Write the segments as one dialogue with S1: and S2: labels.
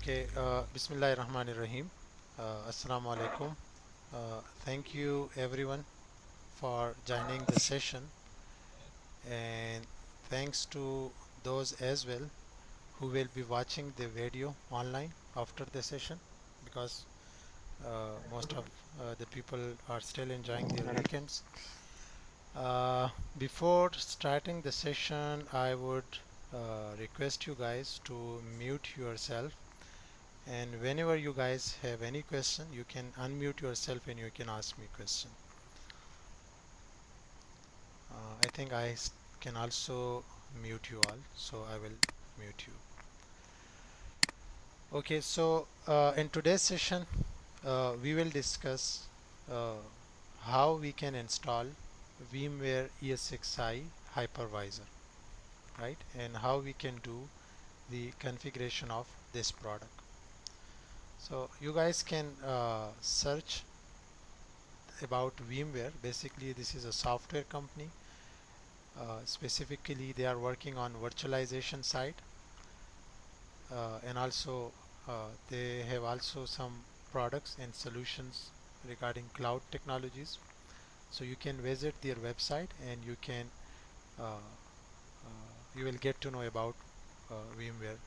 S1: Okay, Bismillahirrahmanirrahim. Assalamu alaikum. Thank you everyone for joining the session, and thanks to those as well who will be watching the video online after the session, because most of the people are still enjoying their weekends. Before starting the session, I would request you guys to mute yourself, and whenever you guys have any question, you can unmute yourself and you can ask me question. I think can also mute you all, so I will mute you. Okay, so in today's session, we will discuss uh, how we can install VMware ESXi hypervisor, right? And how we can do the configuration of this product. So you guys can search about VMware. Basically, this is a software company. Specifically, they are working on virtualization side, and also they have also some products and solutions regarding cloud technologies. So you can visit their website and you will get to know about VMware.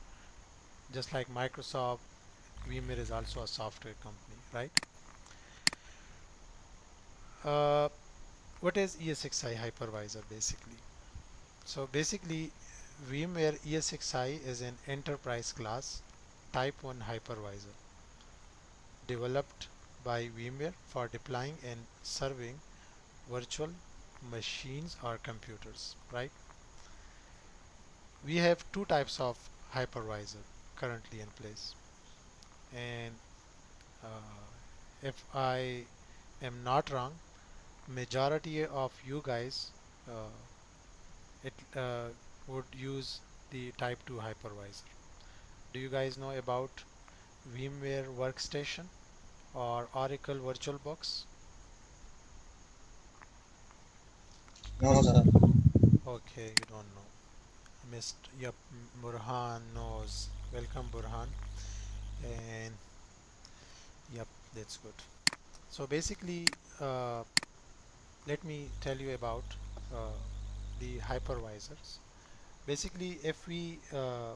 S1: Just like Microsoft, VMware is also a software company, right? Uh, what is ESXi hypervisor basically? So basically, VMware ESXi is an enterprise class Type 1 hypervisor developed by VMware for deploying and serving virtual machines or computers, right? We have two types of hypervisor currently in place, and if I am not wrong, majority of you guys uh, it would use the type 2 hypervisor. Do you guys know about VMware Workstation or Oracle VirtualBox?
S2: No, sir.
S1: Okay, you don't know. Mr. Yep, Burhan knows. Welcome, Burhan. And yep, that's good. So basically, uh, let me tell you about uh, the hypervisors. Basically, if we uh,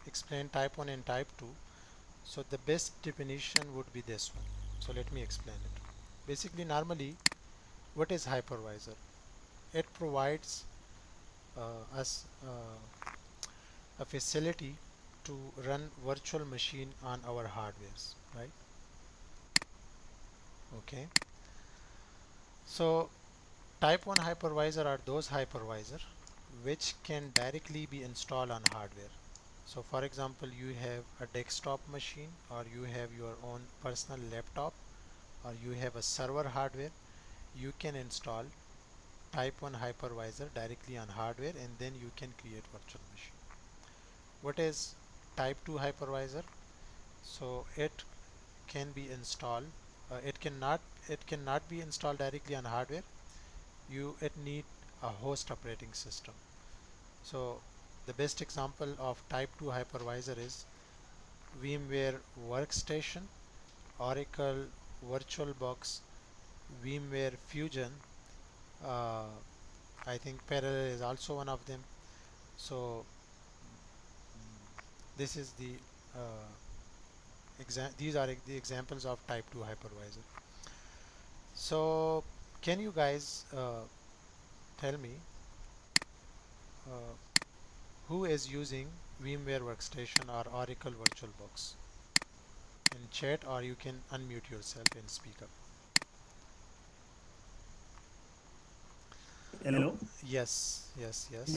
S1: explain type 1 and type 2, so the best definition would be this one. So let me explain it. Basically, normally, what is hypervisor? It provides us a facility to run virtual machine on our hardwares, right? Okay. So type 1 hypervisor are those hypervisor which can directly be installed on hardware. So for example, you have a desktop machine, or you have your own personal laptop, or you have a server hardware. You can install type 1 hypervisor directly on hardware, and then you can create virtual machine. What is type 2 hypervisor? So it can be installed, it cannot be installed directly on hardware. It need a host operating system. So the best example of type 2 hypervisor is VMware Workstation, Oracle VirtualBox, VMware Fusion. uh, I think Parallel is also one of them. So this is uh, these are the examples of type 2 hypervisor. So can you guys tell me uh, who is using VMware Workstation or Oracle VirtualBox in chat, or you can unmute yourself and speak up.
S2: Hello.
S1: Yes, yes, yes.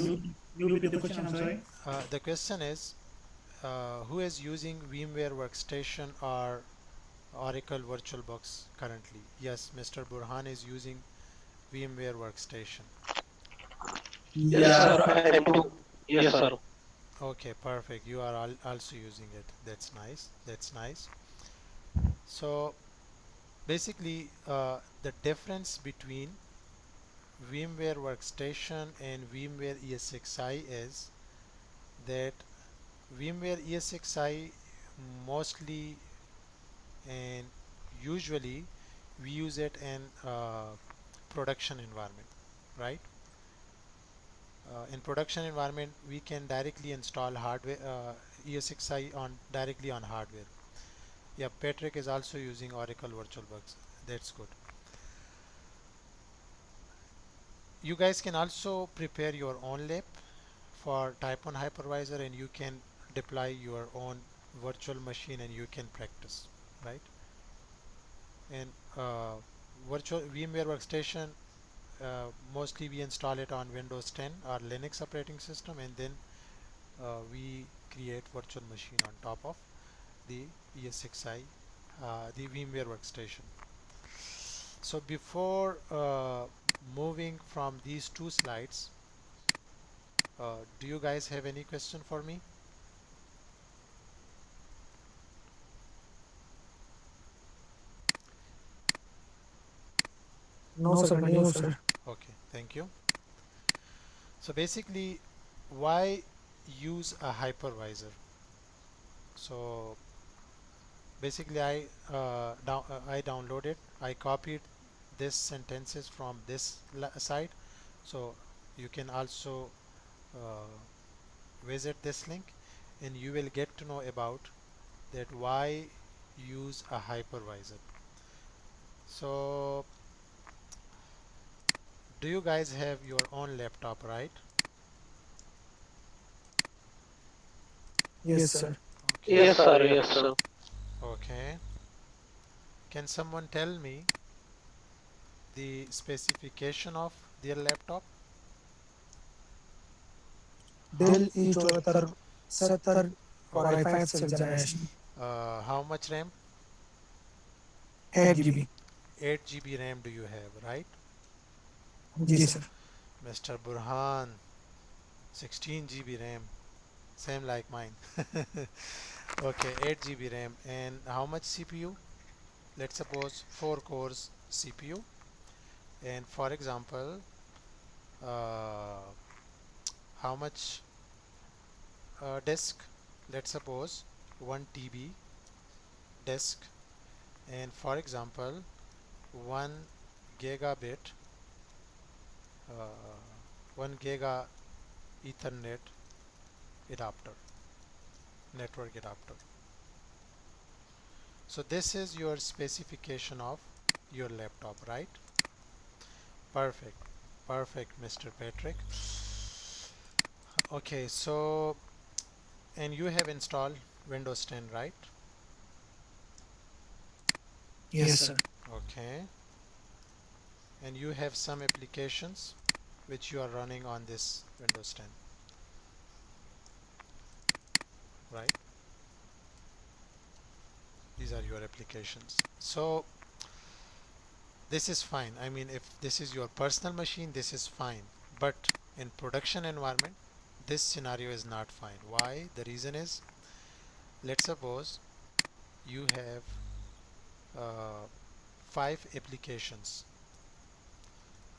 S2: You repeat the question. I'm sorry.
S1: The question is, who is using VMware Workstation or Oracle VirtualBox currently? Yes, Mr. Burhan is using VMware Workstation.
S3: Yes,
S2: Yeah.
S3: sir. I do. Yes, sir.
S1: Okay, perfect. You are also using it. That's nice. That's nice. So basically, the difference between VMware Workstation and VMware ESXi is that VMware ESXi mostly and usually we use it in production environment, right? In production environment we can directly install hardware ESXi on directly on hardware. Yeah, Patrick is also using Oracle VirtualBox. That's good. You guys can also prepare your own lab for type 1 hypervisor and you can deploy your own virtual machine and you can practice, right? And virtual VMware Workstation, mostly we install it on Windows 10 or Linux operating system, and then we create virtual machine on top of the ESXi, the VMware Workstation. So before moving from these two slides, do you guys have any question for me?
S2: No, sir. No, sir.
S1: Okay, thank you. So basically, why use a hypervisor? So basically, I downloaded, I copied this sentences from this site, so you can also uh, visit this link, and you will get to know about that why use a hypervisor. So do you guys have your own laptop, right?
S2: Yes, sir.
S1: Okay.
S3: Yes, sir. Yes, sir.
S1: Okay. Can someone tell me the specification of their laptop?
S2: Dell E74 70 Core i5 6th generation.
S1: How much RAM?
S2: 8 GB.
S1: 8 GB RAM do you have, right?
S2: Ji, sir.
S1: Mr. Burhan, 16 GB RAM, same like mine. Okay, 8 GB RAM. And how much CPU? Let's suppose 4 cores CPU. And for example, uh, how much disk? Let's suppose 1 TB disk. And for example, 1 gigabit, uh, 1 giga Ethernet adapter, network adapter. So this is your specification of your laptop, right? Perfect, perfect, Mr. Patrick. Okay, so and you have installed Windows 10, right?
S2: Yes, sir.
S1: Okay, and you have some applications which you are running on this Windows 10, right? These are your applications. So this is fine. I mean, if this is your personal machine, this is fine. But in production environment, this scenario is not fine. Why? The reason is, let's suppose you have 5 applications.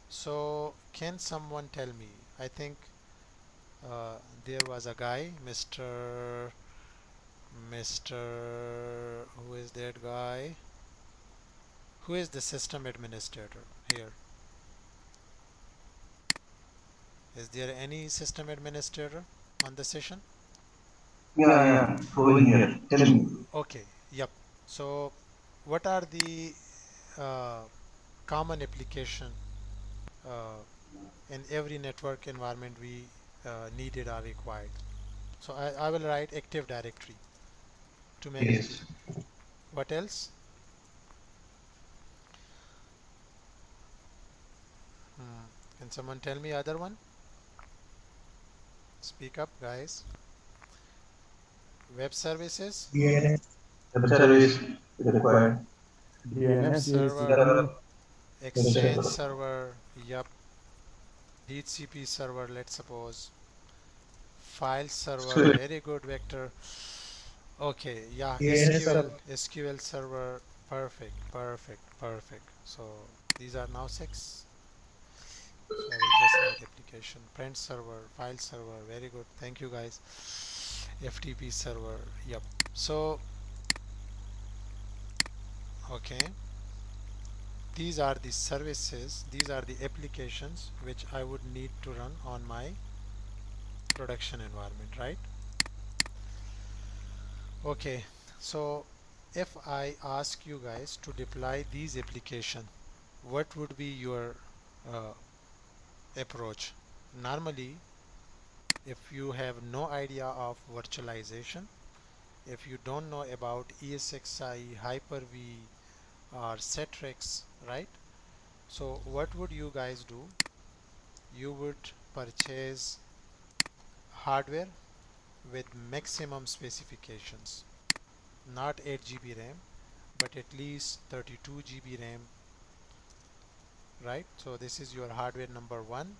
S1: So can someone tell me? I think there was a guy, Mr. Who is that guy? Who is the system administrator here? Is there any system administrator on the session?
S4: Yeah, going here. Tell me.
S1: Okay, yep. So what are the uh, common application uh, in every network environment we needed or required? So I will write Active Directory. Too many?
S4: Yes.
S1: What else? Can someone tell me other one? Speak up, guys. Web services,
S2: DNS.
S4: Web service required.
S1: web
S2: DNS
S1: server, Exchange
S4: server.
S1: server, yup. DHCP server, let's suppose. File server,
S4: Script.
S1: very good, Vector. Okay, yeah,
S2: DNS
S1: SQL server, perfect, perfect, perfect. So these are now 6. So I will just write application, print server, file server, very good. Thank you guys. FTP server. Yep. So okay, these are the services, these are the applications which I would need to run on my production environment, right? Okay, so if I ask you guys to deploy these applications, what would be your uh, approach? Normally, if you have no idea of virtualization, if you don't know about ESXi, Hyper-V or Citrix, right? So what would you guys do? You would purchase hardware with maximum specifications, not 8 GB RAM, but at least 32 GB RAM, right? So this is your hardware number one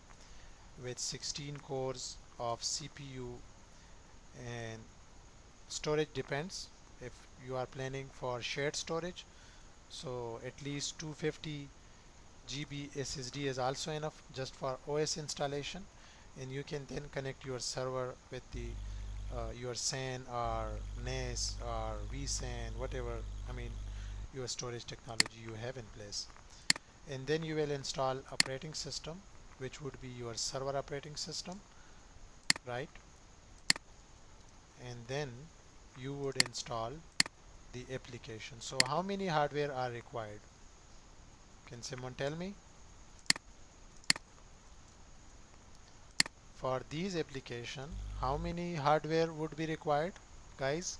S1: with 16 cores of CPU, and storage depends. If you are planning for shared storage, so at least 250 GB SSD is also enough just for OS installation, and you can then connect your server with the your SAN or NAS or vSAN, whatever, I mean, your storage technology you have in place. And then you will install operating system, which would be your server operating system, right? And then you would install the application. So how many hardware are required? Can someone tell me? For these application, how many hardware would be required, guys?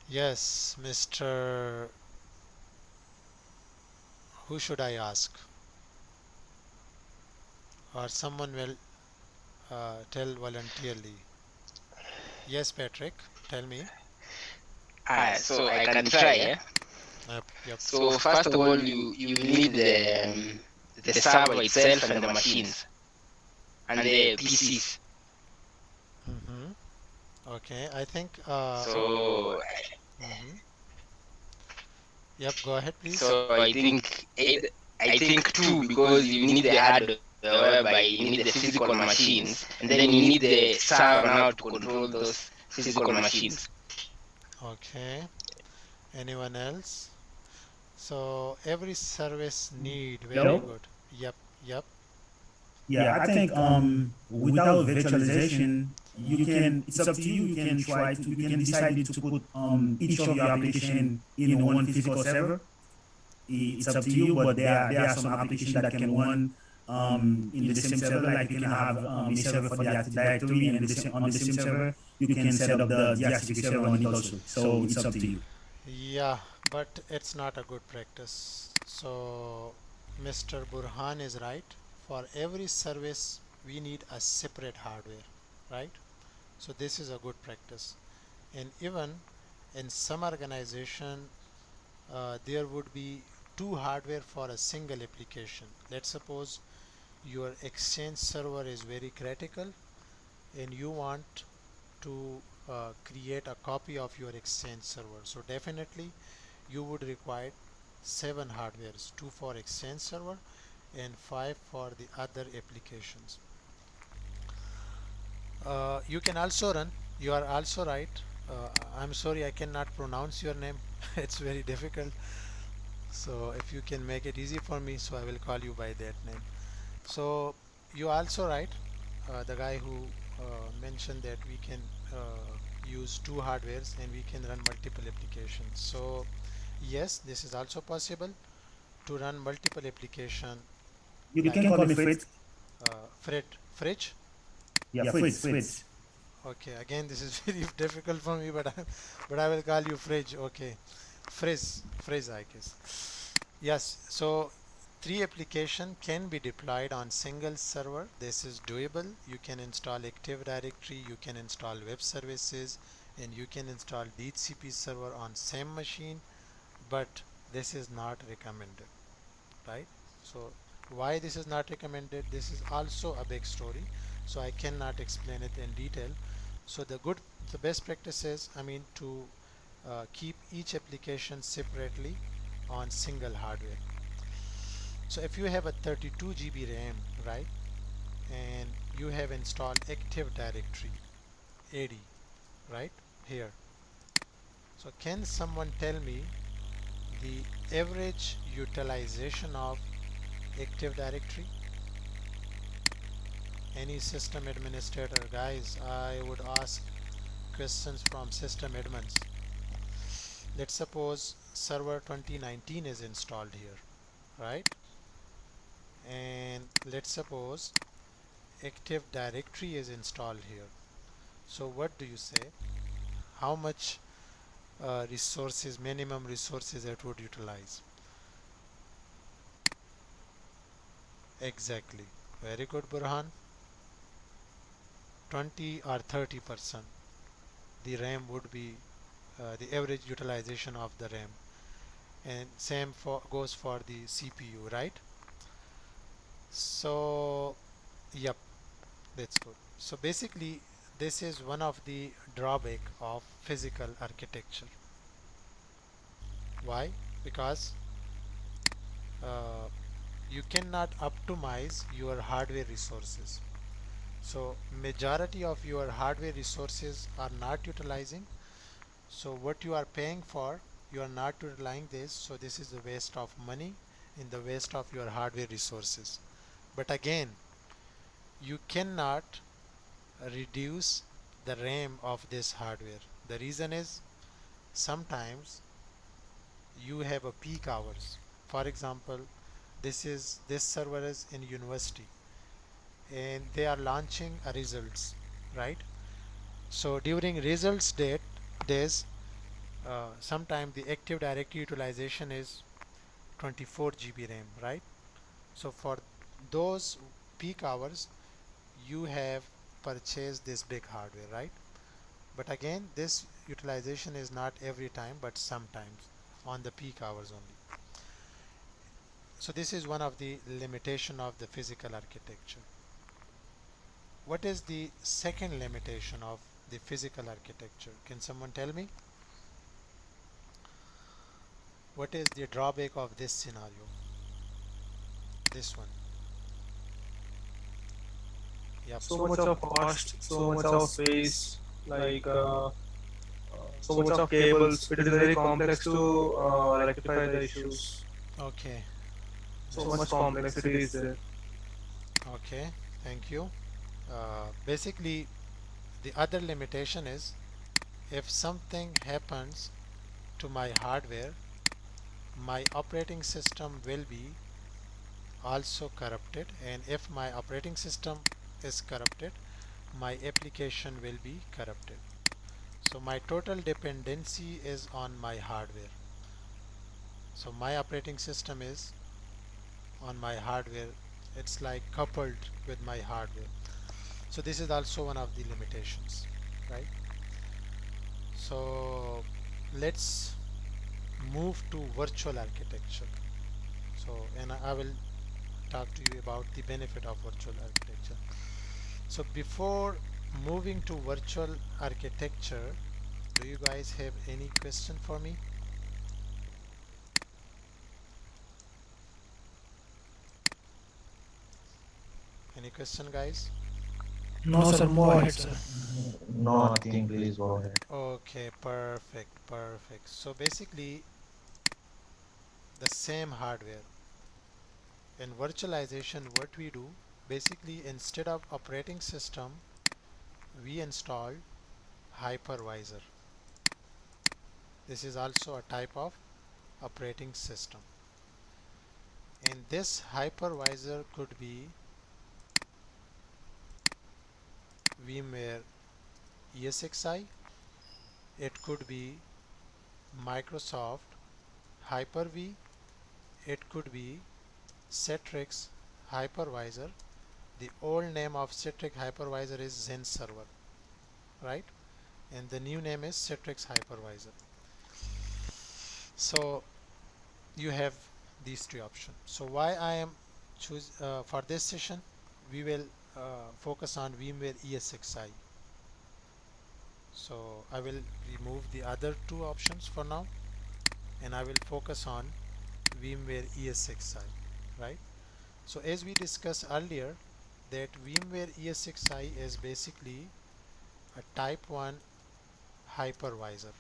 S1: Yes, Mr. Who should I ask? Or someone will tell voluntarily. Yes, Patrick, tell me.
S5: So I can try, yeah?
S1: Yep.
S5: So first of all, you need the server itself and the machines and the PCs.
S1: Okay, I think.
S5: So
S1: Yep, go ahead, please.
S5: so I think two, because you need the hardware whereby you need the physical machines, and then you need the server now to control those physical machines.
S1: Okay. Anyone else? So every service need very good. Yep.
S2: Yeah, I think without virtualization, you can, it's up to you. You can try to, you can decide to put each of your application in one physical server. It's up to you, but there are some applications that can run in the same server. Like you can have a server for the Active Directory, and on the same server you can set up the Active server on it also. So it's up to you.
S1: Yeah, but it's not a good practice. So Mr. Burhan is right. For every service we need a separate hardware, right? So this is a good practice. And even in some organization there would be two hardware for a single application. Let's suppose your Exchange server is very critical and you want to create a copy of your Exchange server. So definitely you would require 7 hardwares, 2 for Exchange server and 5 for the other applications. You can also run, you are also right. I'm sorry, I cannot pronounce your name. It's very difficult. So if you can make it easy for me, so I will call you by that name. So you also right, the guy who mentioned that we can use 2 hardwares and we can run multiple applications. So yes, this is also possible to run multiple application.
S2: You can call me Fritz.
S1: Fridge.
S2: Yeah, Fritz.
S1: Okay, again this is very difficult for me, but I will call you Fridge. Okay, Frizz, I guess. Yes, so 3 application can be deployed on single server. This is doable. You can install Active Directory, you can install web services, and you can install DHCP server on same machine, but this is not recommended, right? So why this is not recommended? This is also a big story, so I cannot explain it in detail. So the best practice is, I mean, to keep each application separately on single hardware. So if you have a 32 GB RAM, right, and you have installed Active Directory AD right here. So can someone tell me the average utilization of Active Directory? Any system administrator? Guys, I would ask questions from system admins. Let's suppose server 2019 is installed here, right? And let's suppose Active Directory is installed here. So what do you say? How much resources, minimum resources it would utilize? Exactly. Very good, Burhan. 20 or 30%. The RAM would be the average utilization of the RAM, and same goes for the CPU, right? So yep, that's good. So basically this is one of the drawback of physical architecture. Why? Because you cannot optimize your hardware resources. So majority of your hardware resources are not utilizing. So what you are paying for, you are not utilizing this. So this is a waste of money and the waste of your hardware resources. But again, you cannot reduce the RAM of this hardware. The reason is sometimes you have a peak hours. For example, this server is in university and they are launching a results, right? So during results days, sometime the Active Directory utilization is 24 GB RAM, right? So for those peak hours, you have purchased this big hardware, right? But again, this utilization is not every time, but sometimes on the peak hours only. So this is one of the limitation of the physical architecture. What is the second limitation of the physical architecture? Can someone tell me? What is the drawback of this scenario? This one. Yep.
S6: So much of cost, so much of space, like so much of cables. It is very complex to rectify the issues.
S1: Okay.
S6: So much complexity is there.
S1: Okay. Thank you. Basically, the other limitation is if something happens to my hardware, my operating system will be also corrupted, and if my operating system is corrupted, my application will be corrupted. So my total dependency is on my hardware. So my operating system is on my hardware. It's like coupled with my hardware. So this is also one of the limitations, right? So let's move to virtual architecture. So, and I will talk to you about the benefit of virtual architecture. So before moving to virtual architecture, do you guys have any question for me? Any question, guys?
S7: No, sir. Go ahead, sir.
S4: No, nothing. Please go ahead.
S1: Okay, perfect. So basically the same hardware. In virtualization, what we do, basically instead of operating system, we install hypervisor. This is also a type of operating system. And this hypervisor could be VMware ESXi, it could be Microsoft Hyper-V, it could be Citrix Hypervisor. The old name of Citrix Hypervisor is Zen Server, right? And the new name is Citrix Hypervisor. So you have these three options. So why I am choose for this session, we will focus on VMware ESXi. So I will remove the other two options for now, and I will focus on VMware ESXi, right? So as we discussed earlier, that VMware ES6i is basically a type 1 hypervisor.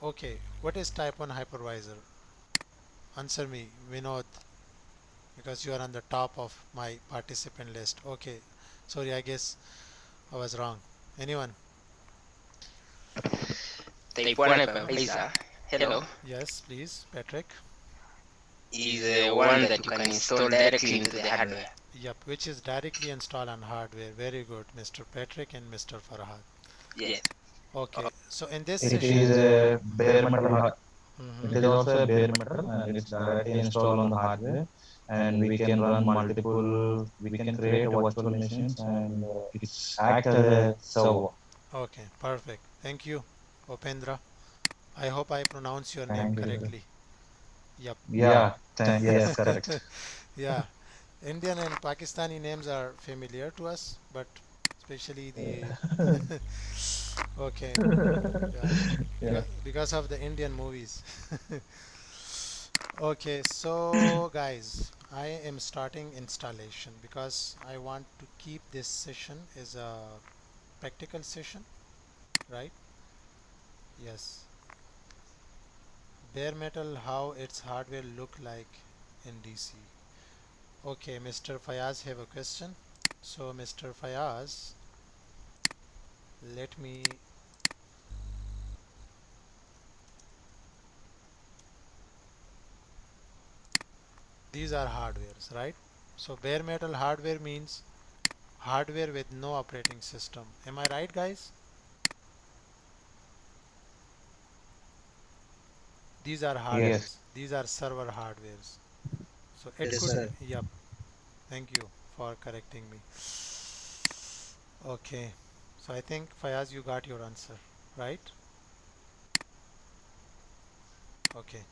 S1: Okay, what is type 1 hypervisor? Answer me, Vinod, because you are on the top of my participant list. Okay, sorry, I guess I was wrong. Anyone?
S5: Type 1 hypervisor, hello,
S1: Yes, please, Patrick.
S5: is one that you can install directly into the hardware.
S1: Yep, which is directly installed on hardware. Very good, Mr. Patrick and Mr. Farhad.
S5: Yes.
S1: Okay, so in this
S8: It
S1: session,
S8: is a bare metal.
S1: Mhm.
S8: It is also a bare metal, and it's directly installed on the hardware. And we can run multiple. We can create virtual machines, and it's act as a server.
S1: Okay, perfect. Thank you, Opendra. I hope I pronounce your name
S8: Thank you.
S1: correctly. Yep.
S8: Yeah. Yes, correct.
S1: Yeah, Indian and Pakistani names are familiar to us, but especially the okay, yeah,
S8: Yeah.
S1: because of the Indian movies. Okay, so guys, I am starting installation because I want to keep this session as a practical session, right? Yes. Bare metal, how its hardware look like in DC. Okay, Mr. Fayaz have a question. So Mr. Fayaz, let me these are hardwares, right? So bare metal hardware means hardware with no operating system. Am I right, guys? These are hardwares.
S8: Yes.
S1: These are server hardwares. So it
S6: Yes,
S1: could,
S6: sir.
S1: yep. Thank you for correcting me. Okay. So I think Fayaz, you got your answer, right? Okay.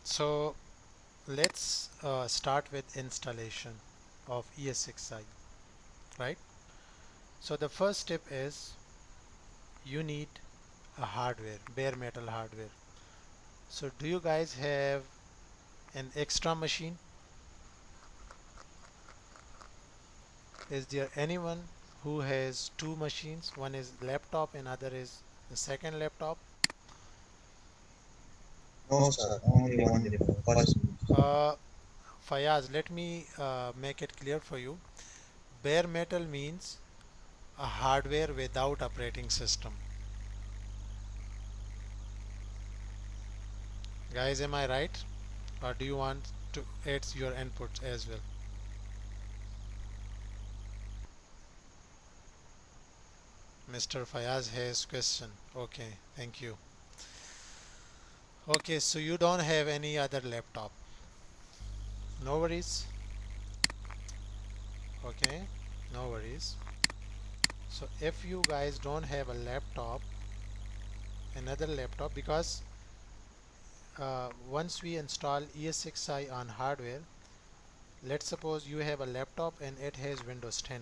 S1: So let's start with installation of ES6i, right? So the first step is you need a hardware, bare metal hardware. So do you guys have an extra machine? Is there anyone who has two machines? One is laptop and other is the second laptop.
S6: No, sir. Only one person.
S1: Fayaz, let me make it clear for you. Bare metal means a hardware without operating system. Guys, am I right? Or do you want to add your inputs as well? Mr. Fayaz has question. Okay, thank you. Okay, so you don't have any other laptop. No worries. Okay, no worries. So if you guys don't have a laptop, another laptop, because once we install ES6i on hardware, let's suppose you have a laptop and it has Windows 10,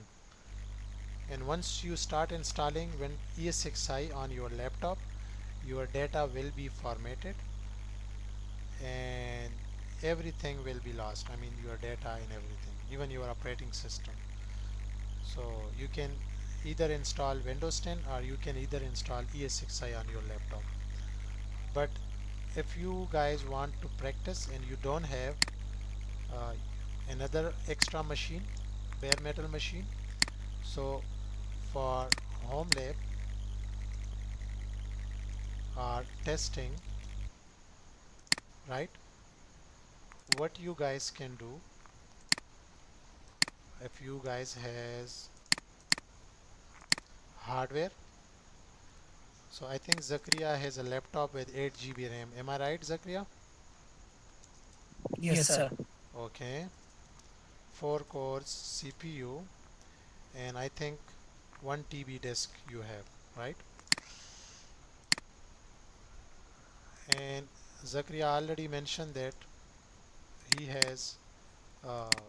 S1: and once you start installing ES6i on your laptop, your data will be formatted and everything will be lost. I mean your data and everything, even your operating system. So you can either install Windows 10 or you can either install ES6i on your laptop. But if you guys want to practice and you don't have another extra machine, bare metal machine, so for home lab or testing, right, what you guys can do, if you guys has hardware, so I think Zakaria has a laptop with 8 GB RAM. Am I right, Zakaria?
S7: Yes, sir.
S1: Okay, 4 cores CPU, and I think 1 TB disk you have, right? And Zakaria already mentioned that he has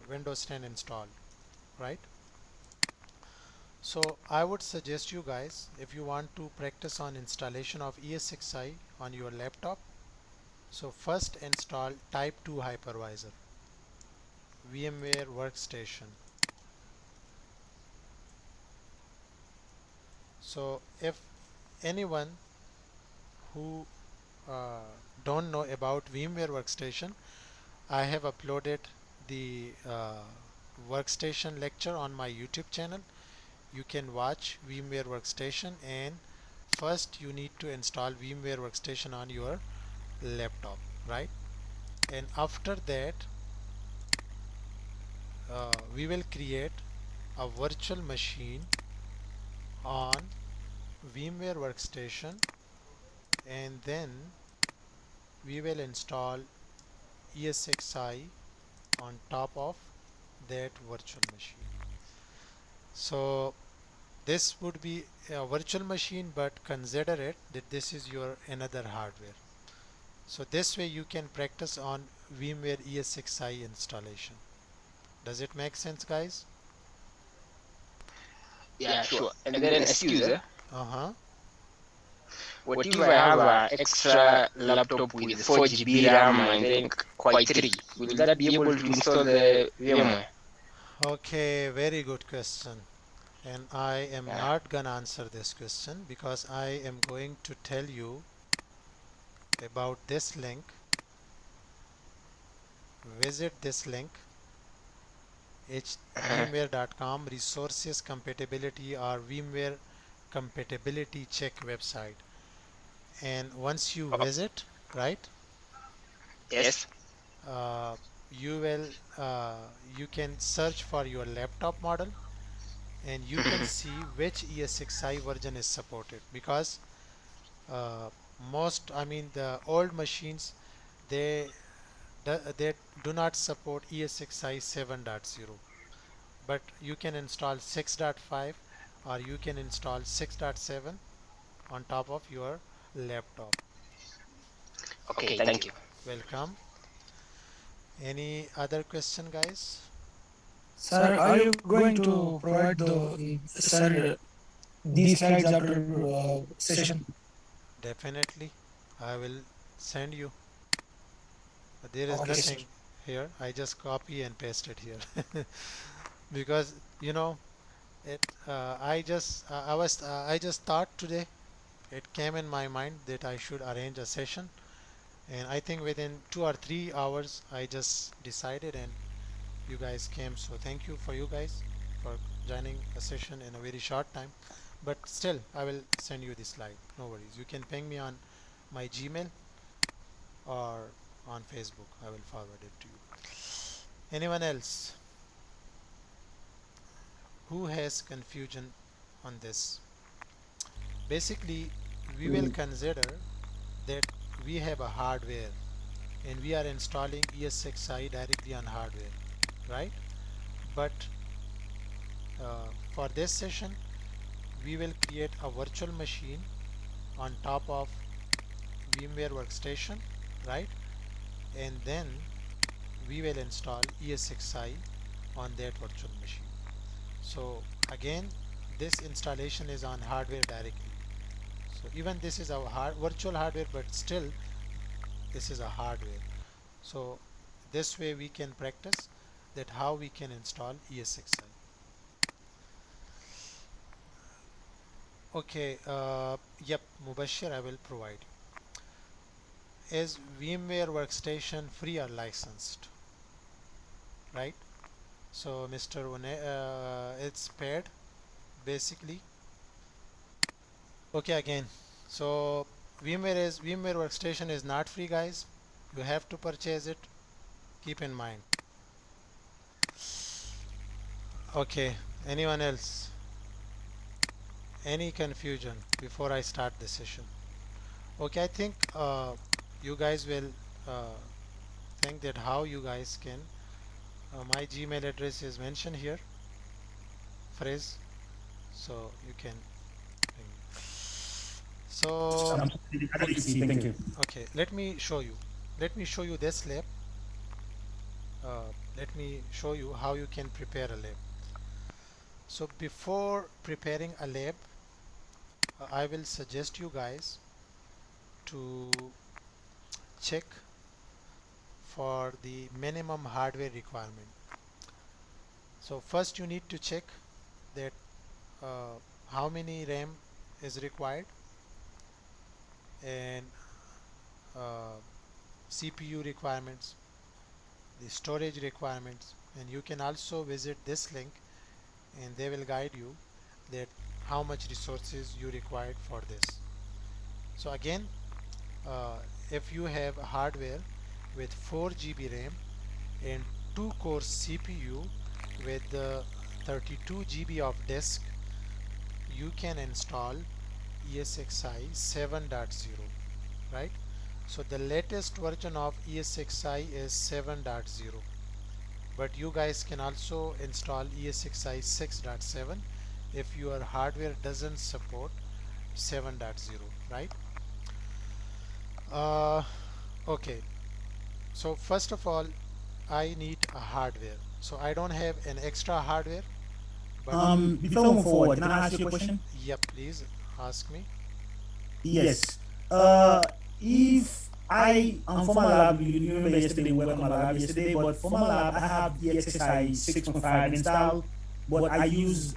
S1: Windows 10 installed, right? So I would suggest you guys, if you want to practice on installation of ES6i on your laptop, so first install type 2 hypervisor, VMware Workstation. So if anyone who don't know about VMware Workstation, I have uploaded the workstation lecture on my YouTube channel. You can watch VMware Workstation, and first you need to install VMware Workstation on your laptop, right? And after that we will create a virtual machine on VMware Workstation, and then we will install ESXi on top of that virtual machine. So this would be a virtual machine, but consider it that this is your another hardware. So this way you can practice on VMware ESXi installation. Does it make sense, guys?
S5: Yeah, sure. And then excuse me. What if I have an extra laptop with 4 GB RAM and then quite 3? Will that be able to install the VMware?
S1: Okay, very good question. And I am not gonna answer this question because I am going to tell you about this link. Visit this link, vmware.com resources compatibility or VMware compatibility check website. And once you visit, right?
S5: Yes.
S1: You will you can search for your laptop model, and you can see which ESXi version is supported, because the old machines, they do not support ESXi 7.0, but you can install 6.5 or you can install 6.7 on top of your laptop.
S5: Okay, thank you.
S1: Welcome. Any other question, guys?
S7: Sir, are you going to provide these slides after session?
S1: Definitely, I will send you. There is
S7: Okay,
S1: nothing
S7: sir.
S1: here. I just copy and paste it here because you know it. I just thought today. It came in my mind that I should arrange a session, and I think within 2 or 3 hours I just decided, and you guys came. So thank you for you guys for joining a session in a very short time. But still, I will send you the slide. No worries. You can ping me on my Gmail or on Facebook. I will forward it to you. Anyone else who has confusion on this? Basically, we will consider that we have a hardware and we are installing ESXi directly on hardware, right? But for this session, we will create a virtual machine on top of VMware Workstation, right? And then we will install ESXi on that virtual machine. So again, this installation is on hardware directly. So even this is our virtual hardware, but still this is a hardware. So this way we can practice that how we can install ESXi. Okay, yep, Mubashir, I will provide you. Is VMware Workstation free or licensed? Right? So Mr. It's paid basically. Okay, again, so VMware Workstation is not free, guys. You have to purchase it. Keep in mind. Okay, anyone else? Any confusion before I start the session? Okay, I think you guys will think that how you guys can. My Gmail address is mentioned here, phrase, so you can. So
S2: thank you.
S1: okay, let me show you. Let me show you this lab. Let me show you how you can prepare a lab. So before preparing a lab, I will suggest you guys to check for the minimum hardware requirement. So first you need to check that how many RAM is required, and CPU requirements, the storage requirements, and you can also visit this link and they will guide you that how much resources you required for this. So again, if you have a hardware with 4 GB RAM and 2 core CPU with 32 GB of disk, you can install ESXi 7.0, right? So the latest version of ESXi is 7.0, but you guys can also install ESXi 6.7 if your hardware doesn't support 7.0, right? Okay, so first of all, I need a hardware. So I don't have an extra hardware, but
S2: Before we move forward, can I ask you a question?
S1: yep, please ask me.
S2: Yes. If for my lab, you remember yesterday we worked on my lab yesterday, but for my lab I have the XSI 6.5 installed, but I use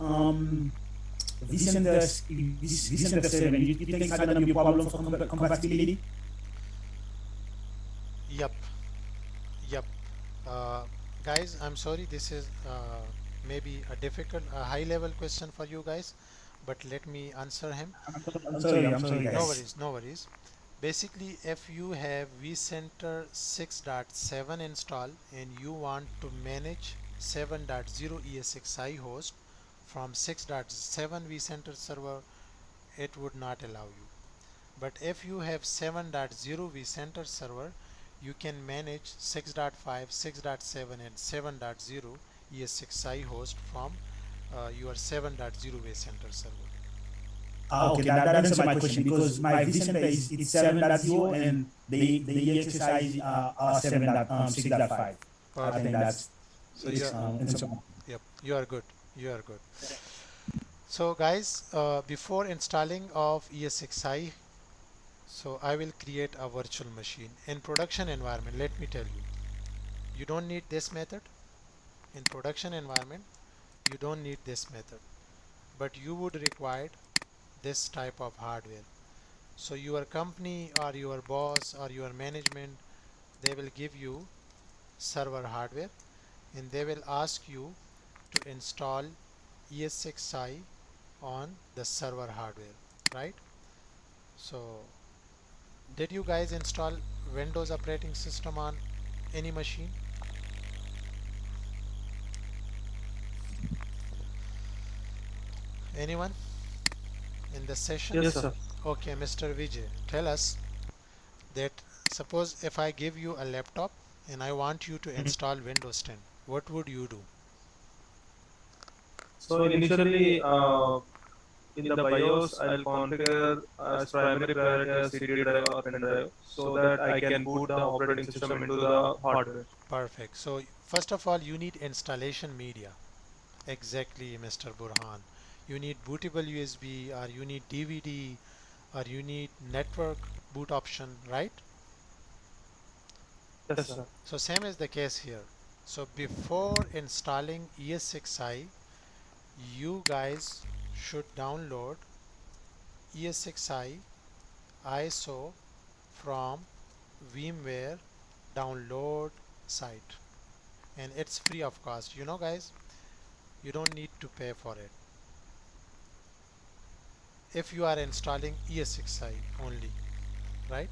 S2: vCenter 7. You think it's gonna be a problem for compatibility?
S1: Yep, yep. Guys, I'm sorry, this is maybe a difficult, a high level question for you guys, but let me answer him.
S2: I'm sorry, guys.
S1: No worries, no worries. Basically, if you have vCenter 6.7 installed and you want to manage 7.0 ESXi host from 6.7 vCenter server, it would not allow you. But if you have 7.0 vCenter server, you can manage 6.5, 6.7 and 7.0 ESXi host from your 7.0 vCenter server.
S2: Okay, that answers my question because my vCenter is it's 7.0 and the exercise are 6.5. I think that's
S1: so yep, you are good. You are good. So guys, before installing of ESXi, so I will create a virtual machine in production environment. Let me tell you, you don't need this method. In production environment, you don't need this method, but you would require this type of hardware. So your company or your boss or your management, they will give you server hardware and they will ask you to install ESXi on the server hardware, right? So did you guys install Windows operating system on any machine? Anyone in the session?
S6: Yes, sir.
S1: Okay, Mr. Vijay, tell us that suppose if I give you a laptop and I want you to install Windows 10, what would you do?
S6: So initially, in the BIOS, I'll configure as primary priority as CD drive or pen drive so that I can boot the operating system into the hardware.
S1: Perfect. So first of all, you need installation media. Exactly, Mr. Burhan. You need bootable USB, or you need DVD, or you need network boot option, right?
S6: Yes, sir.
S1: So same is the case here. So before installing ESXi, you guys should download ESXi ISO from VMware download site, and it's free of cost. You know guys, you don't need to pay for it if you are installing ESXi only, right?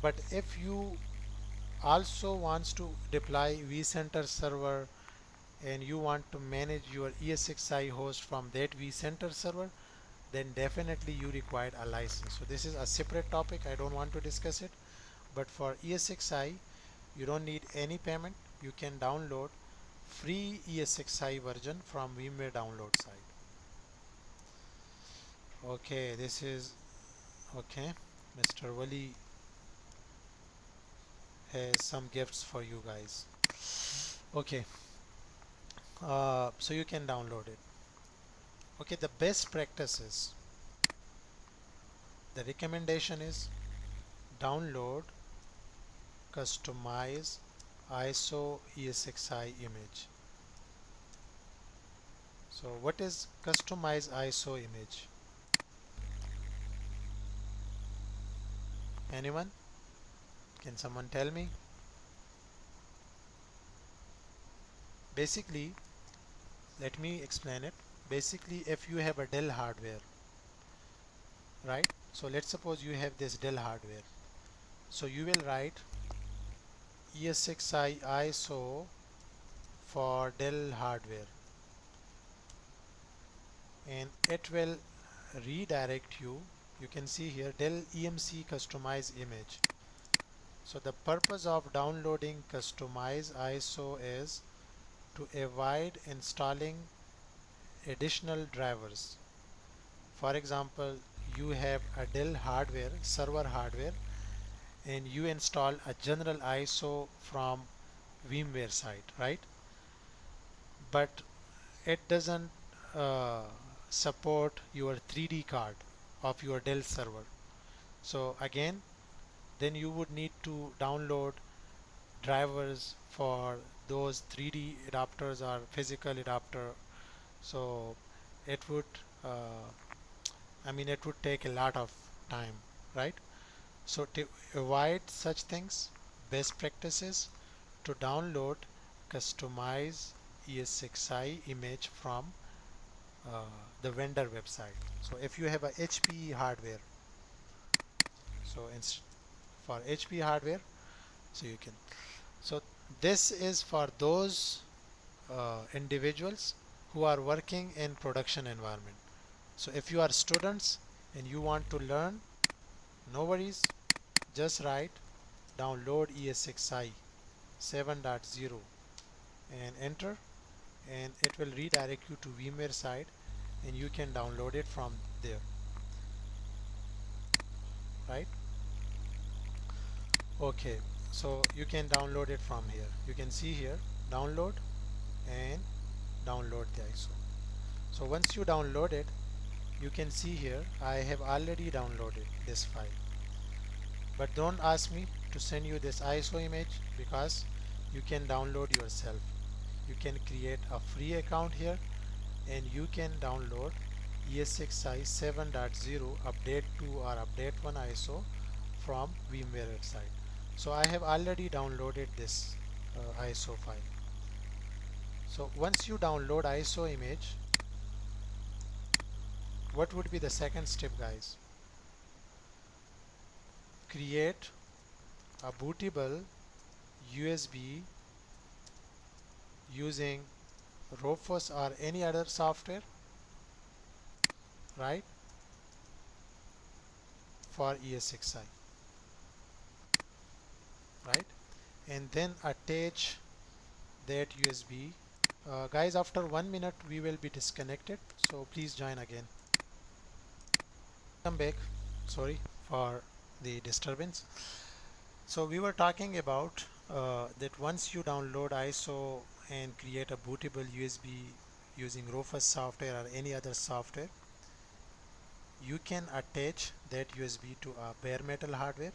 S1: But if you also wants to deploy vCenter server and you want to manage your ESXi host from that vCenter server, then definitely you require a license. So this is a separate topic, I don't want to discuss it. But for ESXi, you don't need any payment. You can download free ESXi version from VMware download site. Okay, this is okay. Mr. Wali has some gifts for you guys. Okay, so you can download it. Okay, the best practices, the recommendation is download, customize ISO ESXi image. So what is customize ISO image? Anyone? Can someone tell me? Basically, let me explain it. Basically, if you have a Dell hardware, right? So let's suppose you have this Dell hardware. So you will write ESXi ISO for Dell hardware, and it will redirect you. You can see here Dell EMC customize image. So the purpose of downloading customize ISO is to avoid installing additional drivers. For example, you have a Dell hardware, server hardware, and you install a general ISO from VMware site, right? But it doesn't support your 3D card of your Dell server. So again, then you would need to download drivers for those 3D adapters or physical adapter. So it would it would take a lot of time, right? So to avoid such things, best practices to download customize ES6i image from the vendor website. So if you have a HP hardware, so for HP hardware, so you can. So this is for those individuals who are working in production environment. So if you are students and you want to learn, no worries, just write download ES6i 7.0 and enter, and it will redirect you to VMware site and you can download it from there, right? Okay, so you can download it from here. You can see here download and download the ISO. So once you download it, you can see here I have already downloaded this file. But don't ask me to send you this ISO image because you can download yourself. You can create a free account here and you can download ES6i 7.0 update 2 or update 1 ISO from VMware website. So I have already downloaded this ISO file. So once you download ISO image, what would be the second step, guys? Create a bootable USB using Rufus or any other software, right, for ES6i, right, and then attach that USB. Guys, after 1 minute we will be disconnected, so please join again. Come back, sorry for the disturbance. So we were talking about that once you download ISO and create a bootable USB using Rufus software or any other software, you can attach that USB to a bare metal hardware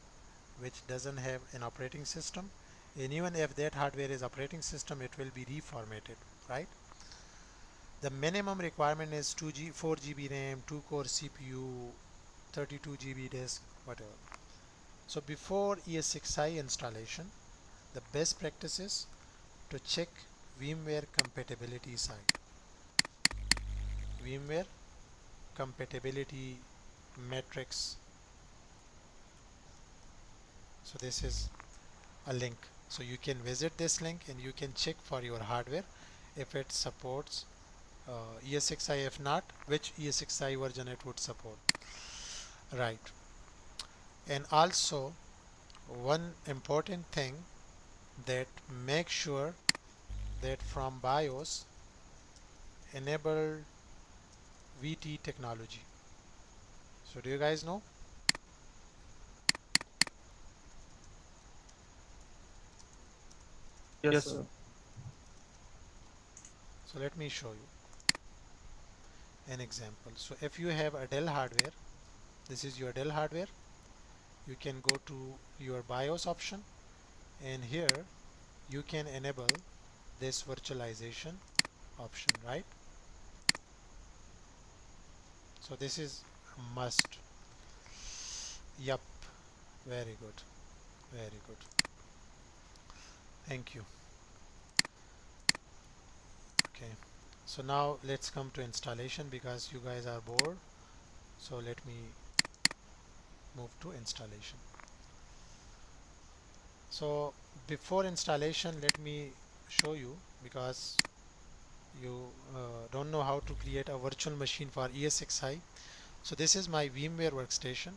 S1: which doesn't have an operating system, and even if that hardware is operating system, it will be reformatted, right? The minimum requirement is 4 GB RAM, 2 core CPU, 32 GB disk, whatever. So before ES6i installation, the best practice is to check VMware compatibility site. VMware compatibility matrix. So this is a link. So you can visit this link and you can check for your hardware if it supports ES6i. If not, which ES6i version it would support, right? And also one important thing, that make sure that from BIOS enable VT technology. So do you guys know?
S6: Yes, sir.
S1: So let me show you an example. So if you have a Dell hardware, this is your Dell hardware, you can go to your BIOS option and here you can enable this virtualization option, right? So this is a must. Yup, very good, very good. Thank you. Okay, so now let's come to installation because you guys are bored. So let me move to installation. So before installation, let me show you, because you don't know how to create a virtual machine for ESXi. So this is my VMware workstation.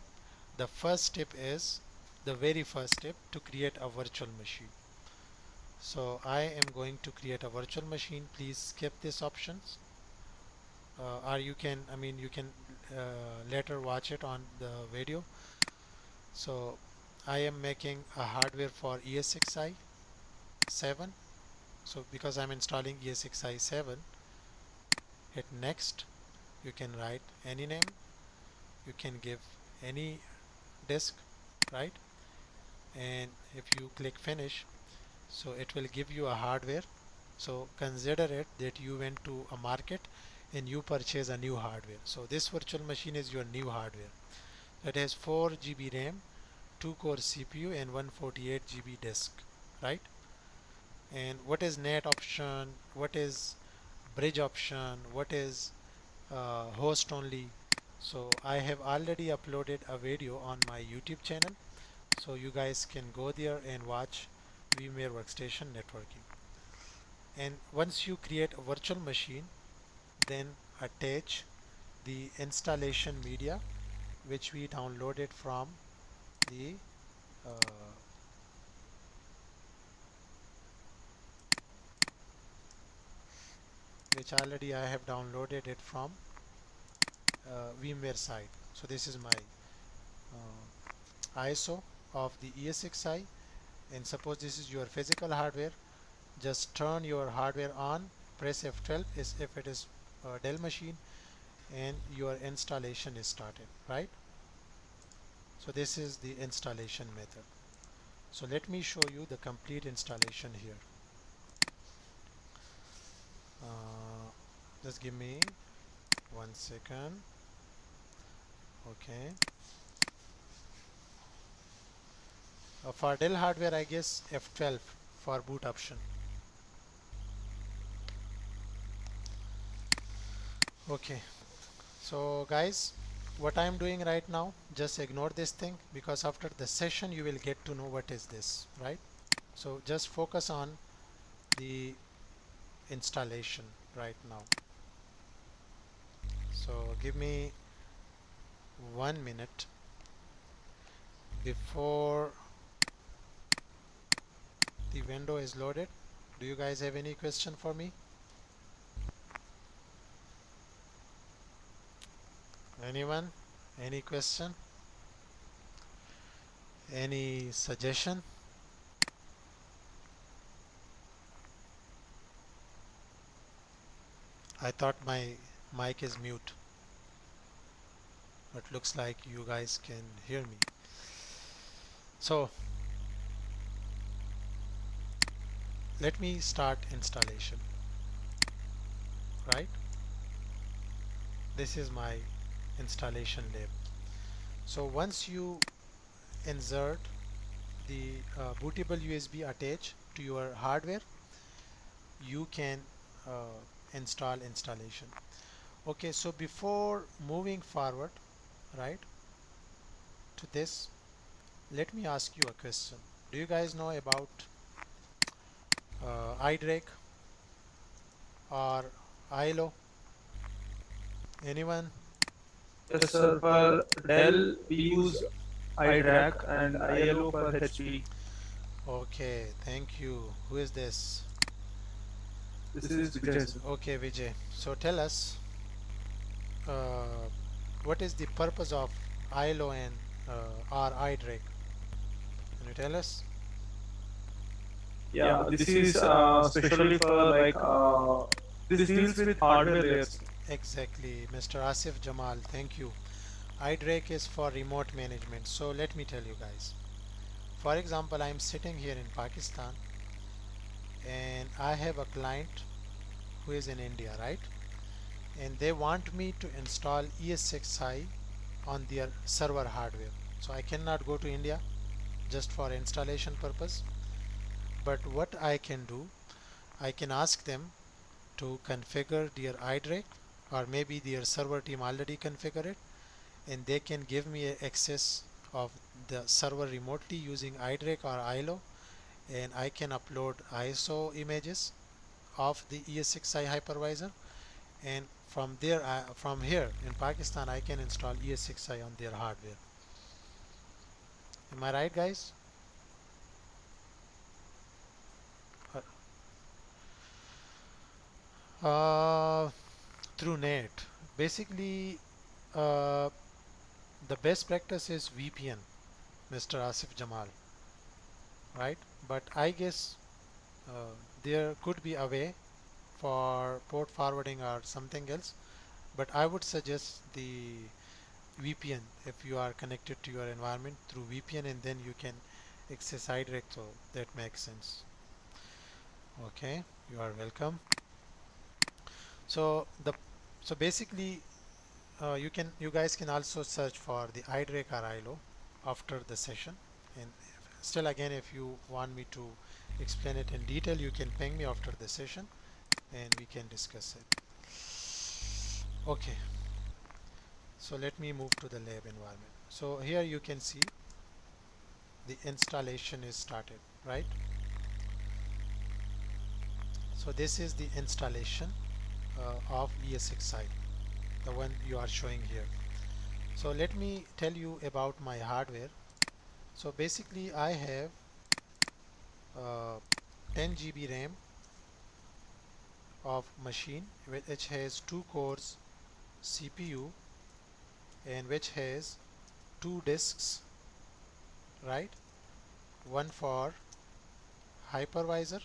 S1: The first step is, the very first step, to create a virtual machine. So I am going to create a virtual machine. Please skip these options, or you can, you can later watch it on the video. So I am making a hardware for ESXi 7. So because I'm installing ESXi 7, hit next. You can write any name, you can give any disk, right? And if you click finish, so it will give you a hardware. So consider it that you went to a market and you purchase a new hardware. So this virtual machine is your new hardware. It has 4 GB RAM, 2 core CPU and 148 GB disk, right? And what is NAT option, what is bridge option, what is host only. So I have already uploaded a video on my YouTube channel, so you guys can go there and watch VMware Workstation Networking. And once you create a virtual machine, then attach the installation media which we downloaded from the which already I have downloaded it from VMware site. So this is my ISO of the ESXi, and suppose this is your physical hardware. Just turn your hardware on, press F12 if it is a Dell machine, and your installation is started, right? So this is the installation method. So let me show you the complete installation here. Just give me 1 second. Okay. For Dell hardware, I guess F12 for boot option. Okay. So guys, what I am doing right now, just ignore this thing, because after the session you will get to know what is this, right? So just focus on the installation right now. So give me 1 minute before the window is loaded. Do you guys have any question for me? Anyone? Any question? Any suggestion? I thought my mic is mute, but looks like you guys can hear me. So let me start installation, right? This is my installation lab. So once you insert the bootable USB attached to your hardware, you can install installation. Okay, so before moving forward, right, to this, let me ask you a question. Do you guys know about iDRAC or ILO? Anyone?
S6: Yes, sir. For Dell, we use iDRAC and ILO for HP.
S1: Okay, thank you. Who is this?
S6: This is Vijay, sir.
S1: Okay, Vijay. So tell us, what is the purpose of ILO and or iDRAC? Can you tell us?
S6: Yeah, this is especially for like this deals with hardware layers.
S1: Exactly, Mr. Asif Jamal, thank you. iDRAC is for remote management. So let me tell you guys. For example, I am sitting here in Pakistan and I have a client who is in India, right? and they want me to install ESXi on their server hardware. So I cannot go to India just for installation purpose, but what I can do, I can ask them to configure their iDRAC, or maybe their server team already configure it, and they can give me access of the server remotely using iDRAC or ILO, and I can upload ISO images of the ESXi hypervisor, and from there, from here in Pakistan, I can install ESXi on their hardware. Am I right, guys? Through net. Basically, the best practice is VPN, Mr. Asif Jamal, right? But I guess there could be a way for port forwarding or something else, but I would suggest the VPN if you are connected to your environment through VPN, and then you can access iDRAC, so that makes sense. Okay, you are welcome. So basically you guys can also search for the iDRAC or ILO after the session, and still again, if you want me to explain it in detail, you can ping me after the session and we can discuss it. Okay, so let me move to the lab environment. So here you can see the installation is started, right? So this is the installation of ESXi, the one you are showing here. So let me tell you about my hardware. So basically I have 10 GB RAM of machine which has 2 cores CPU and which has 2 disks, right? One for hypervisor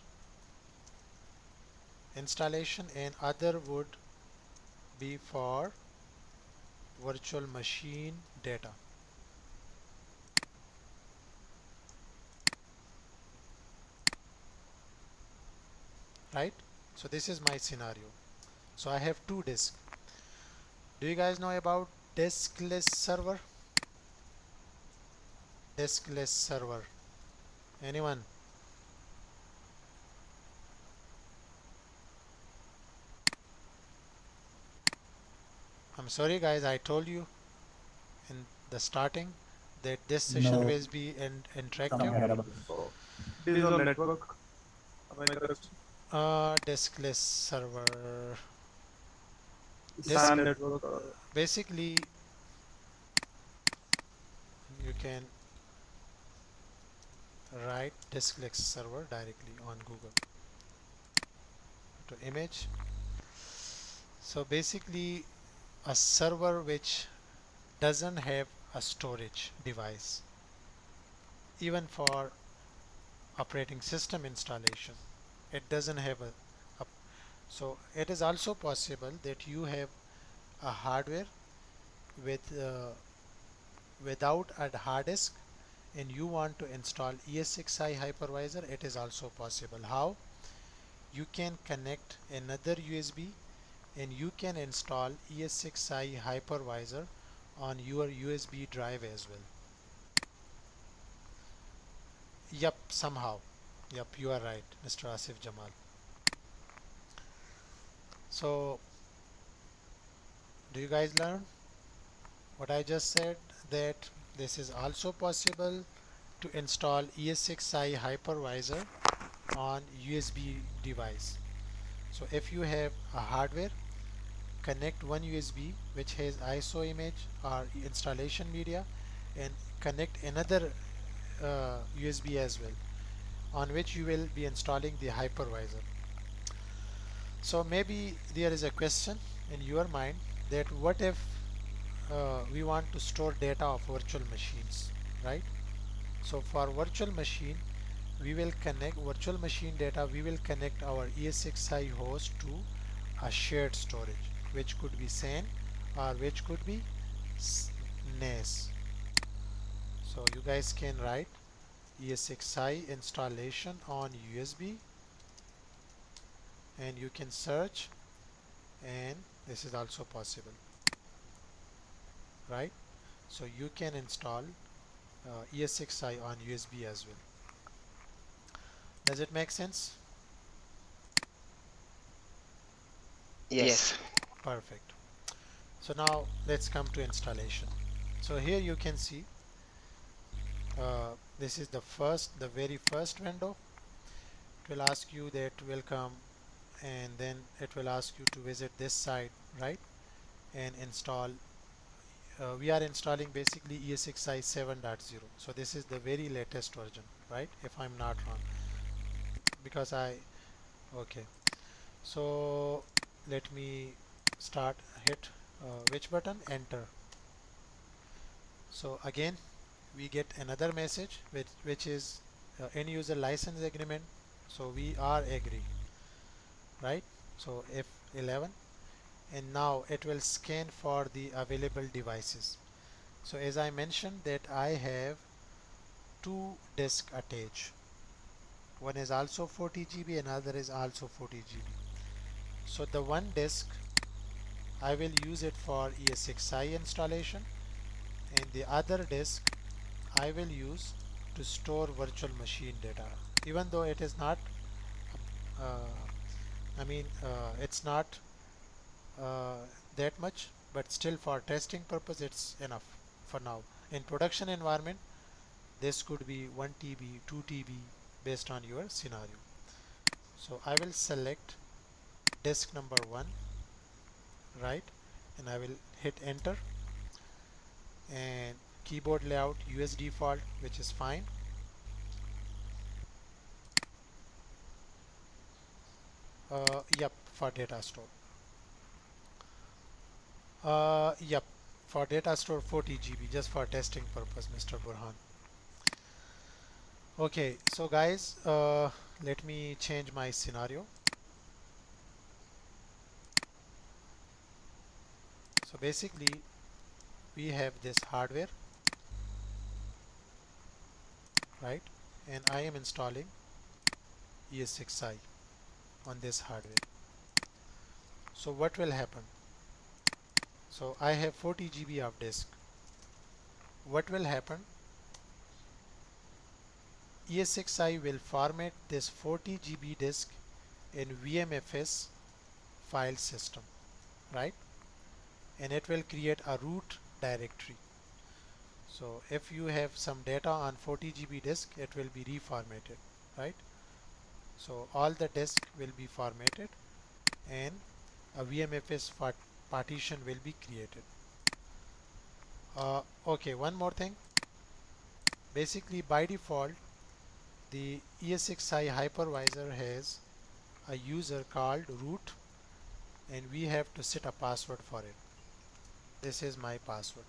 S1: installation and other would be for virtual machine data. Right? So this is my scenario. So I have 2 disks. Do you guys know about diskless server? Diskless server. Anyone? I'm sorry guys, I told you in the starting that this session will be interactive.
S6: It is on network. Am I correct?
S1: Diskless server.
S6: SAN network.
S1: Basically, you can write diskless server directly on Google to image. So basically, a server which doesn't have a storage device, even for operating system installation, it doesn't have a so it is also possible that you have a hardware with without a hard disk and you want to install ESXi hypervisor. It is also possible. How? You can connect another USB and you can install ESXi hypervisor on your USB drive as well. Yep, somehow. Yep, you are right, Mr. Asif Jamal. So, do you guys learn what I just said? That this is also possible to install ESXi hypervisor on USB device. So if you have a hardware, connect one USB which has ISO image or installation media and connect another USB as well, on which you will be installing the hypervisor. So maybe there is a question in your mind that what if we want to store data of virtual machines, right? So for virtual machine, we will connect virtual machine data, we will connect our ESXi host to a shared storage, which could be SAN or which could be NAS. So you guys can write ESXi installation on USB and you can search and this is also possible, right? So you can install ESXi on USB as well. Does it make sense?
S5: Yes.
S1: Perfect. So now let's come to installation. So here you can see this is the very first window. It will ask you that welcome, and then it will ask you to visit this site, right, and install. We are installing basically ESXi 7.0. So this is the very latest version, right, if I'm not wrong, because okay. So let me start. Hit which button? Enter. So again we get another message which is end user license agreement. So we are agree, right? So F11, and now it will scan for the available devices. So as I mentioned that I have two disk attached. One is also 40 GB, another is also 40 GB. So the one disk I will use it for ESXi installation, and the other disk I will use to store virtual machine data. Even though it is not it's not uh, that much, but still for testing purpose it's enough for now. In production environment this could be 1 TB, 2 TB based on your scenario. So I will select disk number 1, right, and I will hit enter, and keyboard layout US default, which is fine. Yep, for data store. Yep, for data store 40 GB just for testing purpose, Mr. Burhan. Okay, so guys, let me change my scenario. So basically we have this hardware, right, and I am installing ESXi on this hardware. So what will happen? So I have 40 GB of disk. What will happen? ESXi will format this 40 GB disk in VMFS file system, right, and it will create a root directory. So if you have some data on 40 GB disk, it will be reformatted, right? So all the disk will be formatted and a VMFS partition will be created. Okay, one more thing. Basically by default the ESXi hypervisor has a user called root, and we have to set a password for it. This is my password.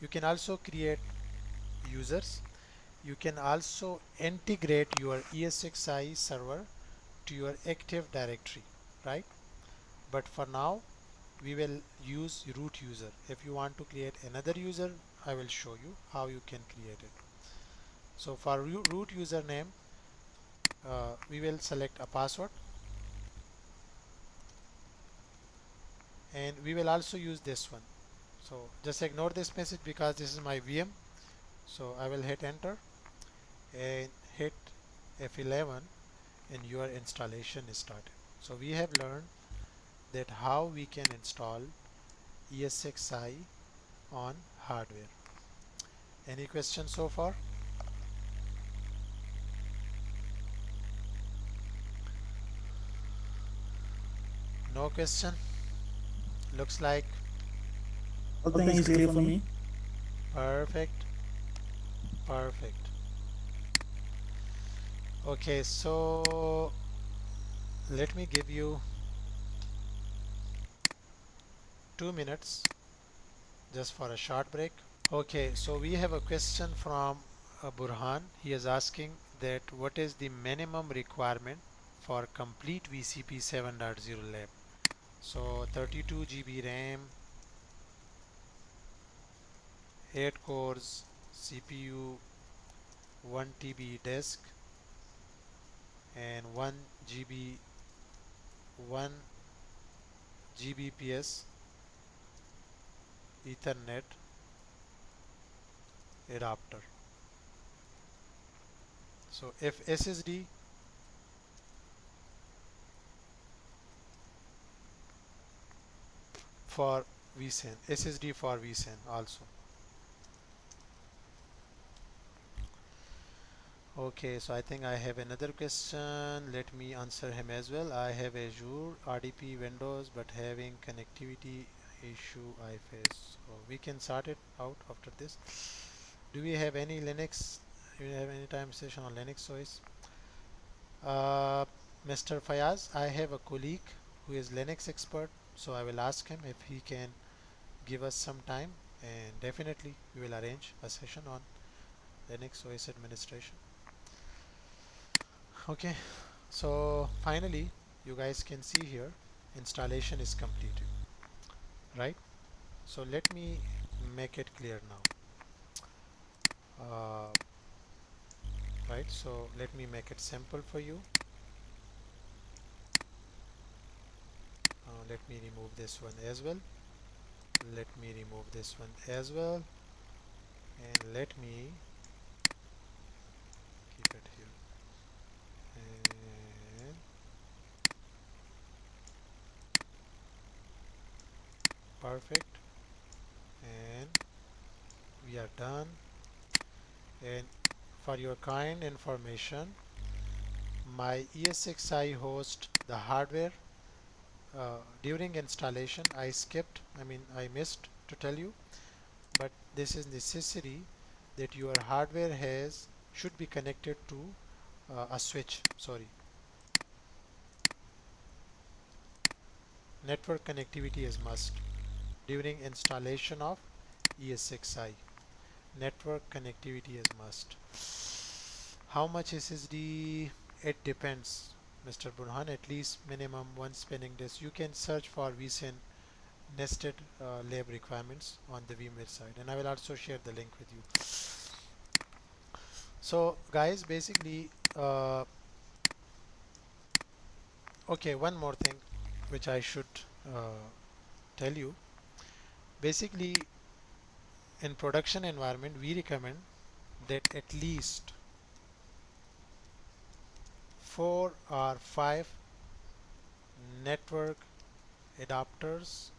S1: You can also create users. You can also integrate your ESXi server to your Active Directory, right? But for now we will use root user. If you want to create another user, I will show you how you can create it. So for root username, we will select a password, and we will also use this one. So just ignore this message because this is my VM. So I will hit enter and hit F11, and your installation is started. So we have learned that how we can install ESXi on hardware. Any questions so far? No question? Looks like
S2: Everything is clear for me.
S1: perfect. Perfect. Okay, so let me give you 2 minutes just for a short break. Okay, so we have a question from Burhan. He is asking that what is the minimum requirement for complete VCP 7.0 lab? So 32 GB RAM, 8 cores, CPU, 1 TB disk, and 1 GB, 1 GBPS Ethernet adapter. So if SSD for vSAN, SSD for vSAN also. Okay, so I think I have another question. Let me answer him as well. I have Azure RDP Windows, but having connectivity issue I face. So we can sort it out after this. Do we have any Linux? Do you have any time session on Linux OS? Mr. Fayaz, I have a colleague who is Linux expert, so I will ask him if he can give us some time, and definitely we will arrange a session on Linux OS administration. Okay, so finally you guys can see here installation is completed, right? So let me make it clear now. Right, so let me make it simple for you. Let me remove this one as well. Let me remove this one as well, and let me keep it here. And perfect, and we are done. And for your kind information, my ESXi host the hardware. During installation I missed to tell you, but this is necessary that your hardware should be connected to a switch. Network connectivity is must during installation of ESXi. Network connectivity is must. How much SSD? It depends, Mr. Burhan. At least minimum one spinning disk. You can search for vSAN nested lab requirements on the VMware side, and I will also share the link with you. So guys, basically okay, one more thing which I should tell you. Basically in production environment we recommend that at least 4 or 5 network adapters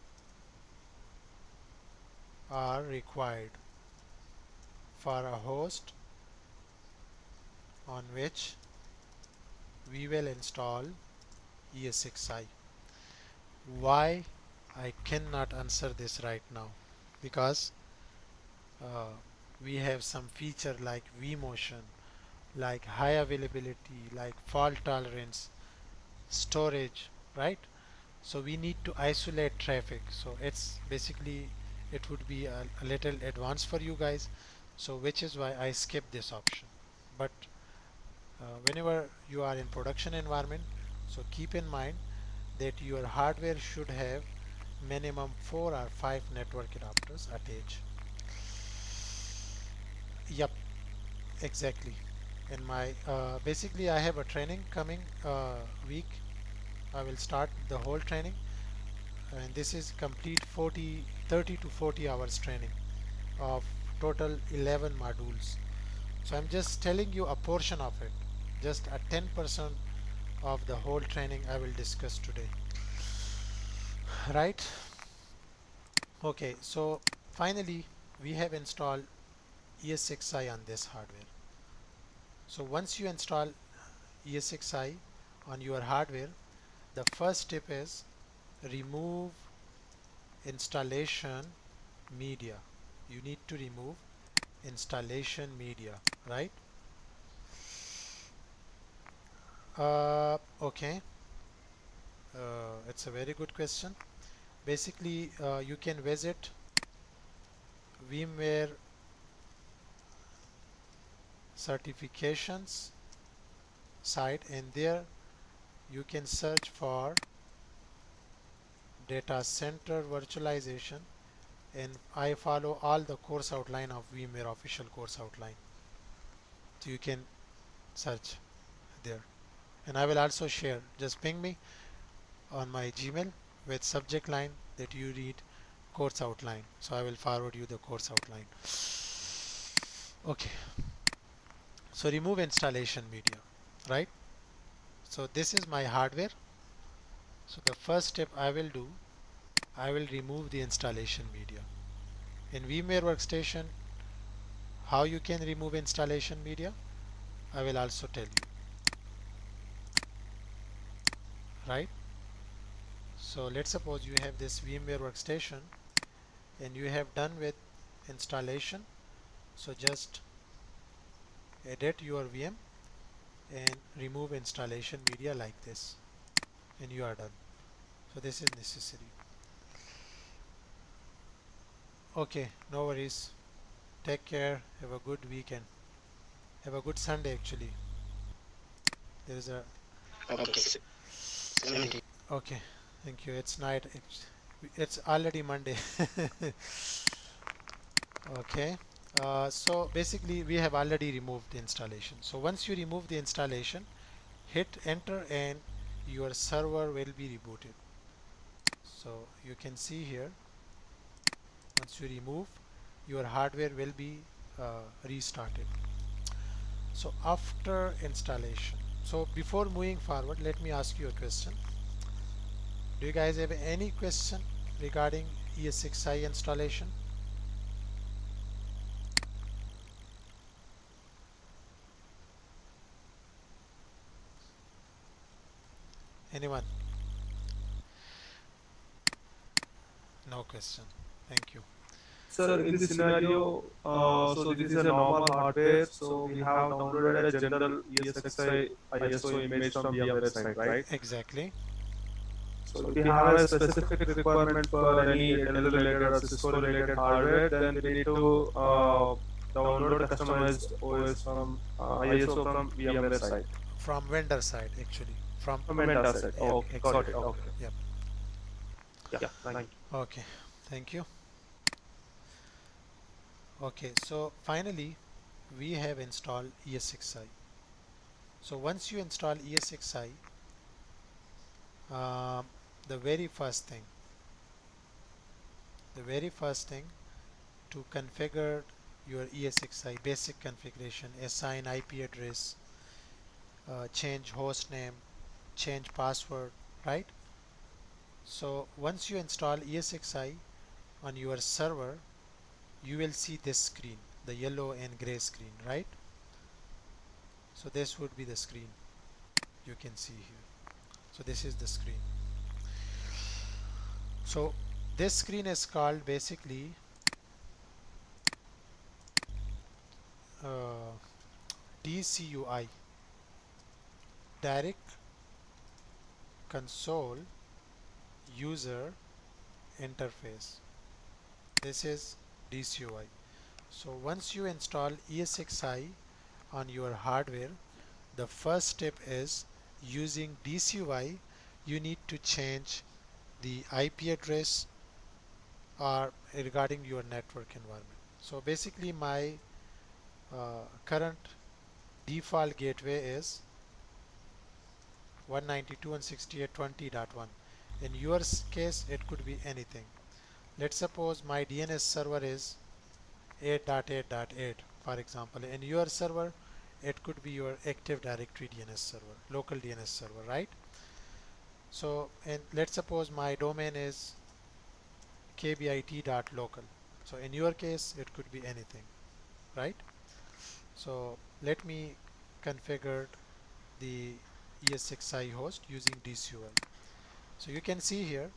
S1: are required for a host on which we will install ESXi. Why? I cannot answer this right now, because we have some feature like vMotion, like high availability, like fault tolerance, storage, right? So we need to isolate traffic. So it's basically, it would be a little advanced for you guys, so which is why I skip this option. But whenever you are in production environment, so keep in mind that your hardware should have minimum 4 or 5 network adapters attached. Yep, exactly. In my basically I have a training coming week. I will start the whole training, and this is complete 30 to 40 hours training of total 11 modules. So I'm just telling you a portion of it, just a 10% of the whole training I will discuss today, right? Okay, so finally we have installed ESXi on this hardware. So once you install ESXi on your hardware, the first step is remove installation media. You need to remove installation media, right? Okay, it's a very good question. Basically you can visit VMware certifications site, and there you can search for data center virtualization, and I follow all the course outline of VMware official course outline, so you can search there. And I will also share, just ping me on my Gmail with subject line that you read course outline. So I will forward you the course outline. Okay, so remove installation media, right? So this is my hardware. So the first step I will do, I will remove the installation media. In VMware Workstation, how you can remove installation media, I will also tell you, right? So let's suppose you have this VMware Workstation and you have done with installation. So just edit your VM and remove installation media like this, and you are done. So this is necessary. Okay, no worries. Take care. Have a good weekend. Have a good Sunday actually. There is a
S5: Okay.
S1: okay. Thank you. It's night. It's already Monday. Okay. So basically we have already removed the installation. So once you remove the installation, hit enter and your server will be rebooted. So you can see here, once you remove, your hardware will be restarted. So after installation, so before moving forward, let me ask you a question. Do you guys have any question regarding ESXi installation? Anyone? No question. Thank you.
S6: Sir, in this scenario, so this is a normal hardware, so we have downloaded a general ESXi ISO image from VMware side, right?
S1: Exactly.
S6: So if we have a specific requirement for any Dell related or Cisco related hardware, then we need to download a customized OS from ISO from VMware side.
S1: From vendor side, actually. From
S6: Vendor side.
S1: yeah,
S6: Okay, got it.
S1: exactly.
S6: Okay.
S1: Yep.
S6: Yeah, thank you.
S1: Okay. Thank you. Okay, so finally we have installed ESXi. So once you install ESXi, the very first thing to configure your ESXi basic configuration, assign IP address, change host name, change password, right? So once you install ESXi on your server, you will see this screen, the yellow and gray screen, right? So this would be the screen you can see here. So this is the screen. So this screen is called basically DCUI, Direct Console User Interface. This is DCUI. So once you install ESXi on your hardware, the first step is using DCUI, you need to change the IP address or regarding your network environment. So basically my current default gateway is 192.168.20.1. In your case, it could be anything. Let's suppose my DNS server is 8.8.8, for example. In your server, it could be your Active Directory DNS server, local DNS server, right? So, and let's suppose my domain is kbit.local. So in your case, it could be anything, right? So let me configure the ESXi host using DCUI. So you can see here,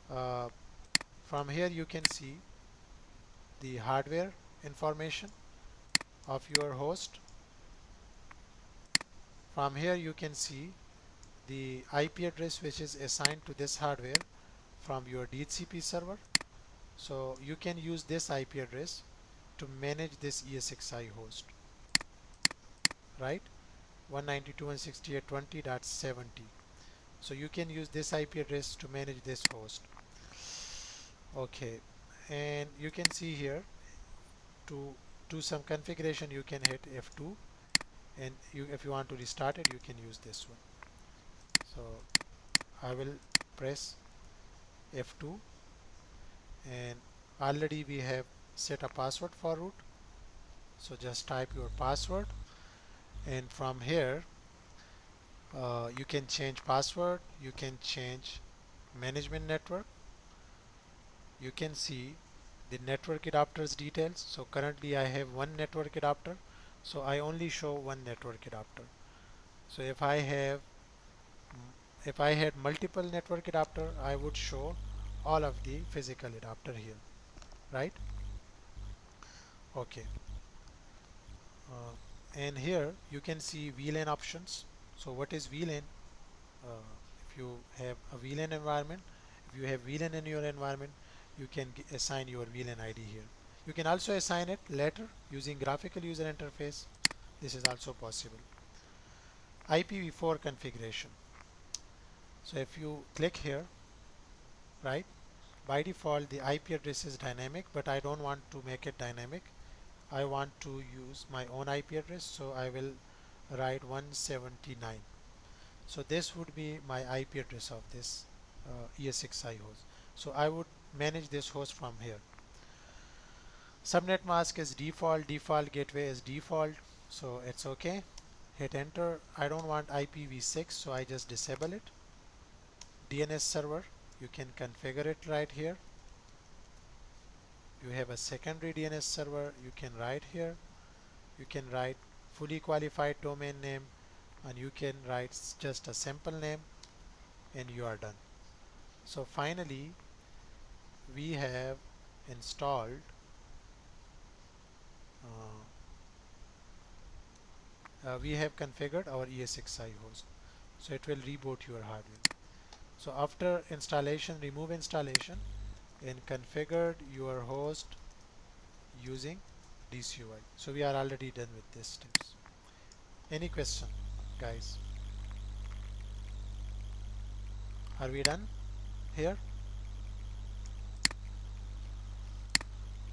S1: from here you can see the hardware information of your host. From here you can see the IP address which is assigned to this hardware from your DHCP server. So you can use this IP address to manage this ESXi host, right? 192.168.20.70. So you can use this IP address to manage this host. Okay, and you can see here, to do some configuration you can hit F2, and if you want to restart it, you can use this one. So I will press F2, and already we have set a password for root, so just type your password, and from here you can change password, you can change management network, you can see the network adapters details. So currently I have one network adapter, so I only show one network adapter. So if I had multiple network adapter, I would show all of the physical adapter here, right? Okay. And here you can see VLAN options. So what is VLAN? If you have a VLAN environment, if you have VLAN in your environment, you can assign your VLAN ID here. You can also assign it later using graphical user interface. This is also possible. IPv4 configuration. So if you click here, right, by default the IP address is dynamic, but I don't want to make it dynamic. I want to use my own IP address, so I will write 179. So this would be my IP address of this ESXi host. So I would manage this host from here. Subnet mask is default, default gateway is default, so it's okay. Hit enter. I don't want IPv6, so I just disable it. DNS server, you can configure it right here. You have a secondary DNS server, you can write here. You can write fully qualified domain name, and you can write just a simple name, and you are done. So finally we have installed we have configured our ESXi host, so it will reboot your hardware. So after installation, remove installation and configured your host using DCUI. So we are already done with these steps. Any question, guys? Are we done here?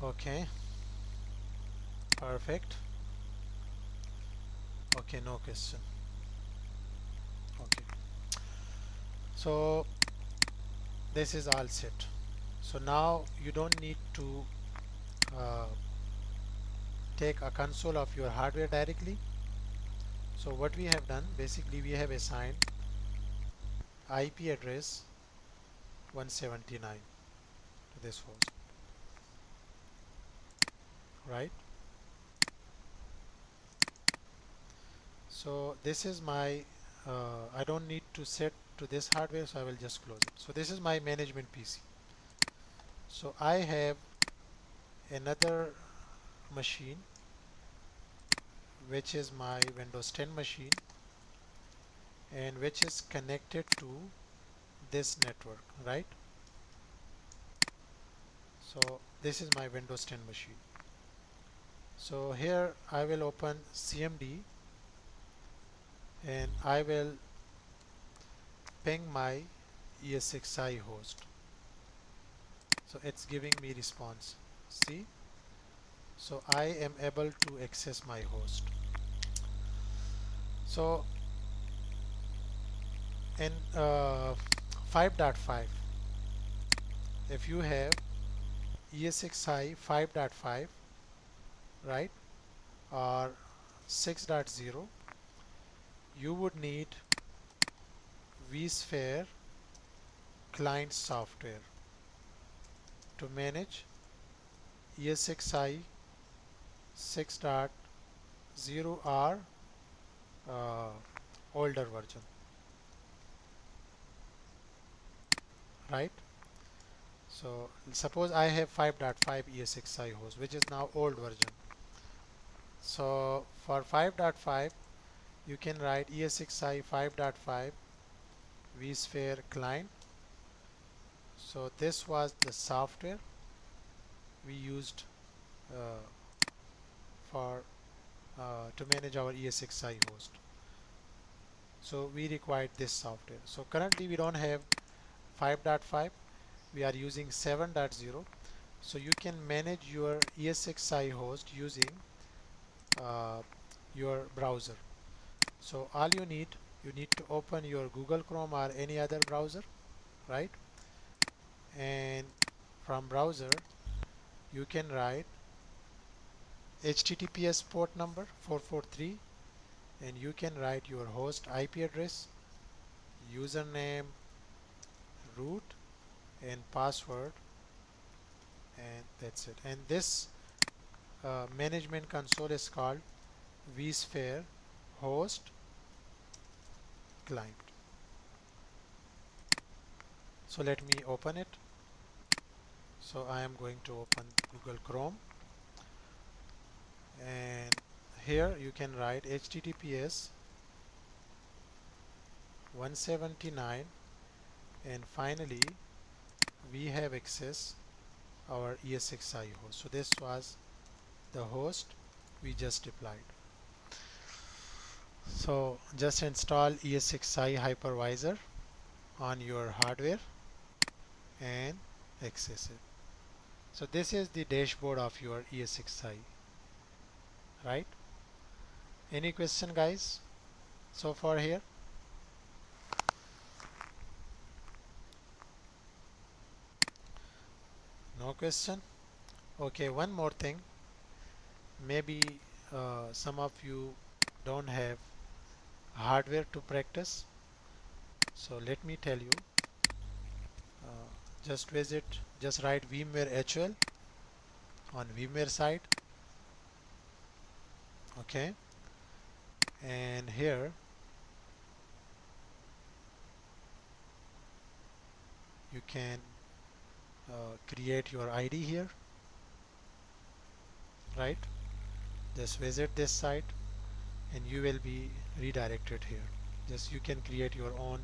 S1: Okay, perfect. Okay, no question. Okay, so this is all set. So now you don't need to take a console of your hardware directly. So what we have done, basically we have assigned IP address 179 to this host, right? So this is my I don't need to set to this hardware, so I will just close it. So this is my management PC. So I have another machine which is my Windows 10 machine, and which is connected to this network, right? So this is my Windows 10 machine. So here I will open CMD and I will ping my ESXi host. So it's giving me response. See? So I am able to access my host. So in 5.5, if you have ESXi 5.5, right, or 6.0, you would need vSphere client software to manage ESXi 6.0 or older version, right? So suppose I have 5.5 ESXi host, which is now old version. So for 5.5 you can write ESXi 5.5 vSphere client. So this was the software we used to manage our ESXi host. So we required this software. So currently we don't have 5.5, we are using 7.0. So you can manage your ESXi host using your browser. So all you need to open your Google Chrome or any other browser, right? And from browser you can write HTTPS port number 443, and you can write your host IP address, username, root, and password, and that's it. And this management console is called vSphere host client. So let me open it. So I am going to open Google Chrome, and here you can write HTTPS 179, and finally we have access our ESXi host. So this was the host we just deployed. So just install ESXi hypervisor on your hardware and access it. So this is the dashboard of your ESXi, right? Any question, guys, so far here? No question? Okay, one more thing. Maybe some of you don't have hardware to practice. So let me tell you. Just write VMware HL on VMware site. Okay. And here you can create your ID here, right? Just visit this site and you will be redirected here. Just you can create your own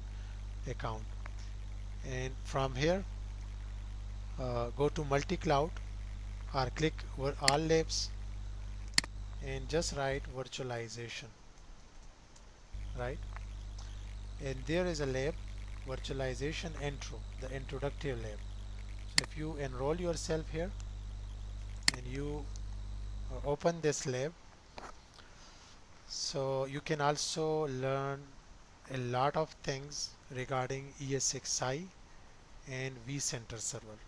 S1: account, and from here go to multi-cloud or click all labs and just write virtualization, right? And there is a lab, virtualization intro, the introductory lab. So if you enroll yourself here and you open this lab, so you can also learn a lot of things regarding ESXi and vCenter server.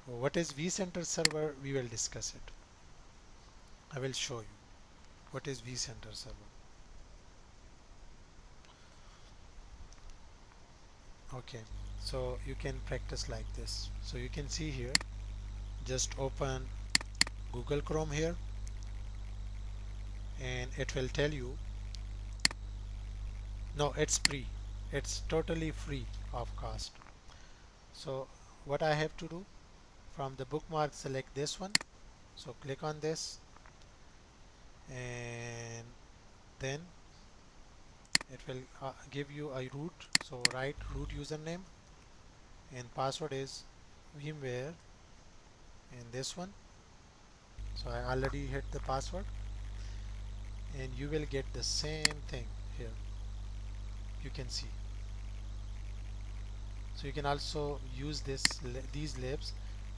S1: What is vCenter server? We will discuss it. I will show you what is vCenter server. Okay, so you can practice like this. So you can see here, just open Google Chrome here and it will tell you, no, it's free, it's totally free of cost. So what I have to do, from the bookmark select this one, so click on this and then it will give you a root. So write root username and password is VMware and this one. So I already hit the password and you will get the same thing here, you can see. So you can also use these labs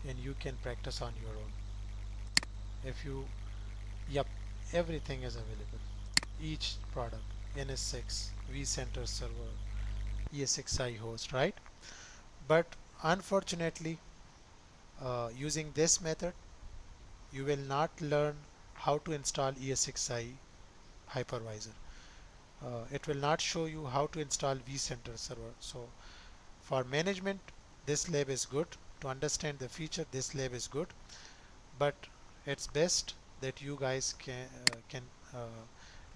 S1: and you can practice on your own. If you, yep, everything is available, each product, NS6, vCenter server, ESXi host, right? But unfortunately using this method you will not learn how to install ESXi hypervisor. It will not show you how to install vCenter server. So for management this lab is good, to understand the feature this lab is good, but it's best that you guys can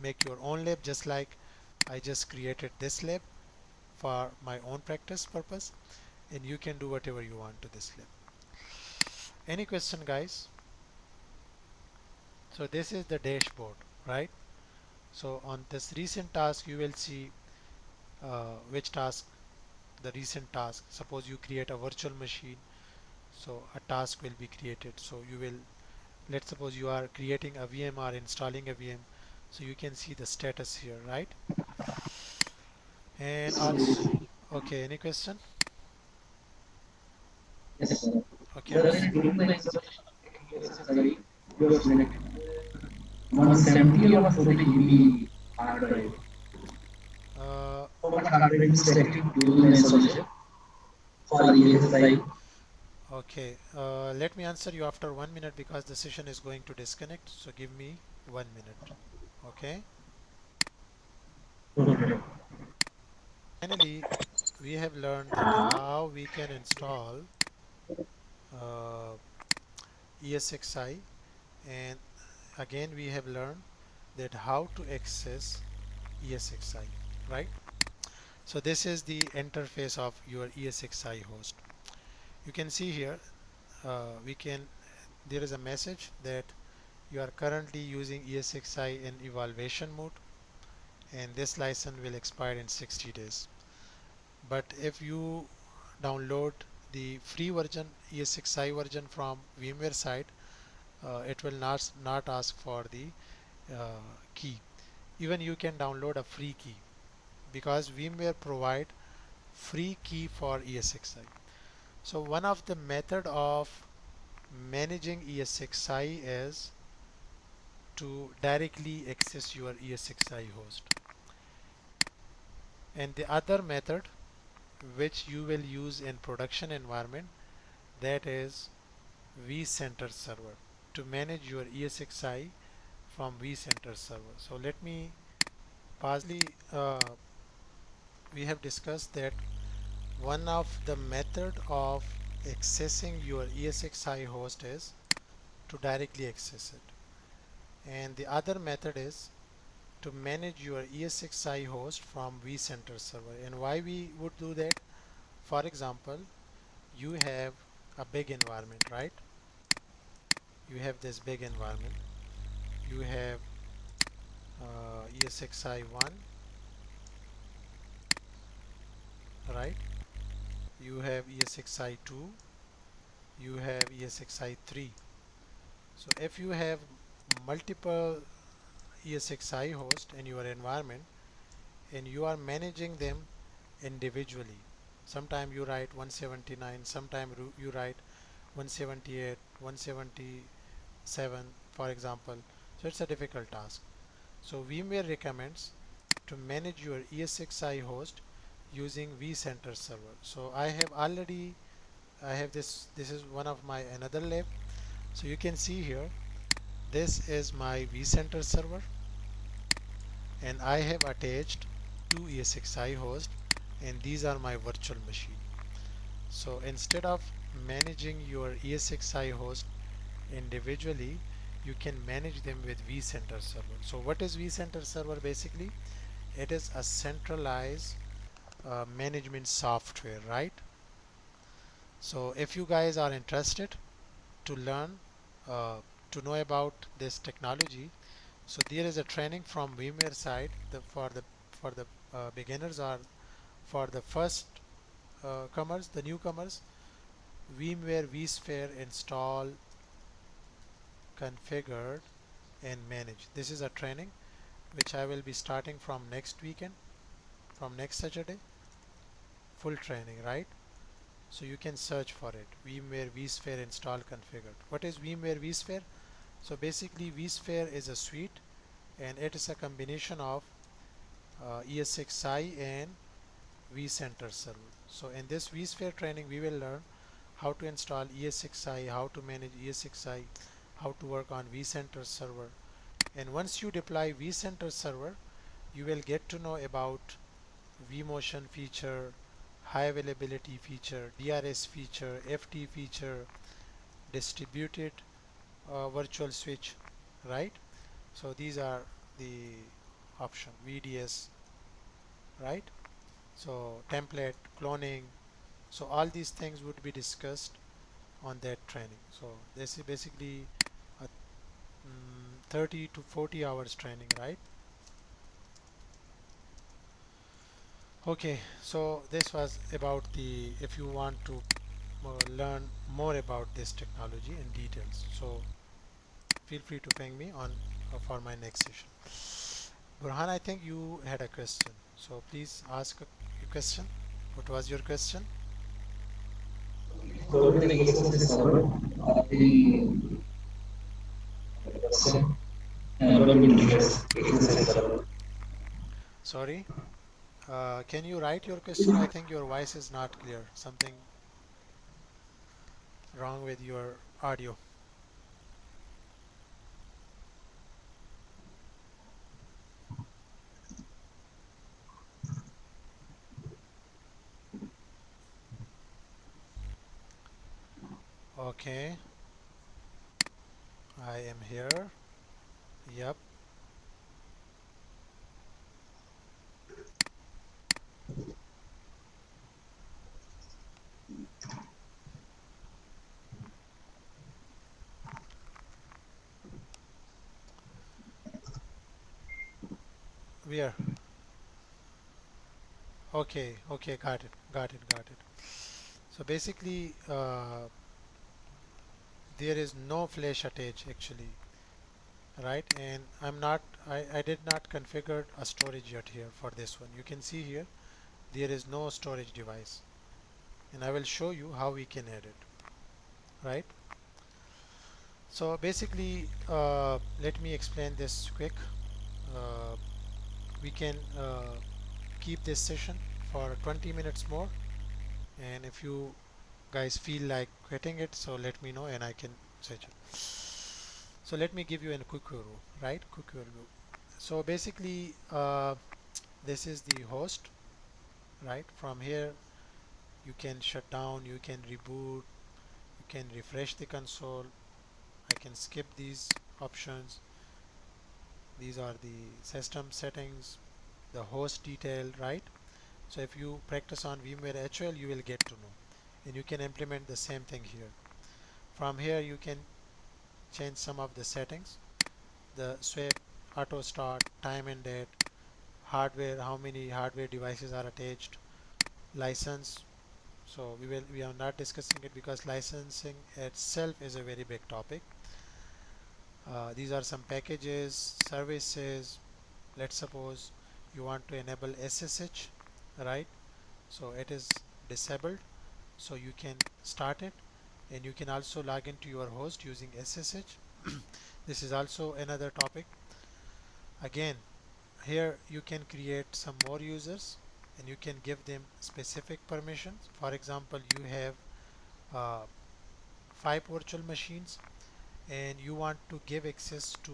S1: make your own lab, just like I just created this lab for my own practice purpose, and you can do whatever you want to this lab. Any question, guys? So this is the dashboard, right? So on this recent task you will see which task, the recent task. Suppose you create a virtual machine, so a task will be created. So you will, let's suppose you are creating a VM or installing a VM, so you can see the status here, right? And also, okay, any question?
S3: Yes, sir.
S1: Okay.
S3: There is sorry, 170 or 40 GB hard drive.
S9: what hardware is selected during the installation for ESXi?
S1: Okay, let me answer you after 1 minute because the session is going to disconnect. So give me 1 minute. Okay.
S9: Okay.
S1: Finally, we have learned that how we can install ESXi, and again we have learned that how to access ESXi, right? So this is the interface of your ESXi host. You can see here there is a message that you are currently using ESXi in evaluation mode, and this license will expire in 60 days. But if you download the free version, ESXi version from VMware site, it will not ask for the key. Even you can download a free key because VMware provide free key for ESXi. So one of the method of managing ESXi is to directly access your ESXi host, and the other method which you will use in production environment, that is vCenter server, to manage your ESXi from vCenter server. So let me firstly we have discussed that one of the method of accessing your ESXi host is to directly access it, and the other method is to manage your ESXi host from vCenter server. And why we would do that? For example, you have a big environment, right? You have this big environment. You have ESXi 1, right? You have ESXi 2, you have ESXi 3. So if you have multiple ESXi host in your environment and you are managing them individually, sometime you write 179, sometime you write 178, 177, for example. So it's a difficult task. So VMware recommends to manage your ESXi host using vCenter server. So I have this is one of my another lab. So you can see here, this is my vCenter server, and I have attached two ESXi hosts, and these are my virtual machine. So instead of managing your ESXi host individually, you can manage them with vCenter server. So what is vCenter server? Basically, it is a centralized management software, right? So if you guys are interested to learn to know about this technology, so there is a training from VMware side for the beginners, or for the first comers, the newcomers. VMware vSphere install, configured and manage. This is a training which I will be starting from next weekend, from next Saturday. Full training, right? So you can search for it, VMware vSphere install configured. What is VMware vSphere? So basically vSphere is a suite, and it is a combination of ESXi and vCenter server. So in this vSphere training we will learn how to install ESXi, how to manage ESXi, how to work on vCenter server. And once you deploy vCenter server, you will get to know about vMotion feature, high availability feature, DRS feature, FT feature, distributed virtual switch, right? So these are the option, VDS, right? So template, cloning, so all these things would be discussed on that training. So this is basically a 30 to 40 hours training, right? Okay, so this was about the, if you want to learn more about this technology in details, so feel free to ping me on for my next session. Burhan, I think you had a question, so please ask a question. What was your question?
S9: So the ESXi server,
S1: Sorry, Can you write your question? I think your voice is not clear. Something wrong with your audio. Okay, I am here. Yep. Where? Okay, okay, got it, got it, got it. So basically, there is no flash attach actually, right? And I did not configure a storage yet here for this one. You can see here, there is no storage device. And I will show you how we can add it, right? So basically, let me explain this quick. We can keep this session for 20 minutes more, and if you guys feel like quitting it, so let me know and I can switch it. So let me give you a quick review, right? Quick review. So basically, this is the host, right? From here, you can shut down, you can reboot, you can refresh the console. I can skip these options. These are the system settings, the host detail, right? So if you practice on VMware HL, you will get to know, and you can implement the same thing here. From here, you can change some of the settings, the swap, auto start, time and date, hardware, how many hardware devices are attached, license. So we are not discussing it because licensing itself is a very big topic. These are some packages, services. Let's suppose you want to enable SSH, right? So it is disabled, so you can start it, and you can also log into your host using SSH. This is also another topic. Again, here you can create some more users and you can give them specific permissions. For example, you have 5 virtual machines and you want to give access to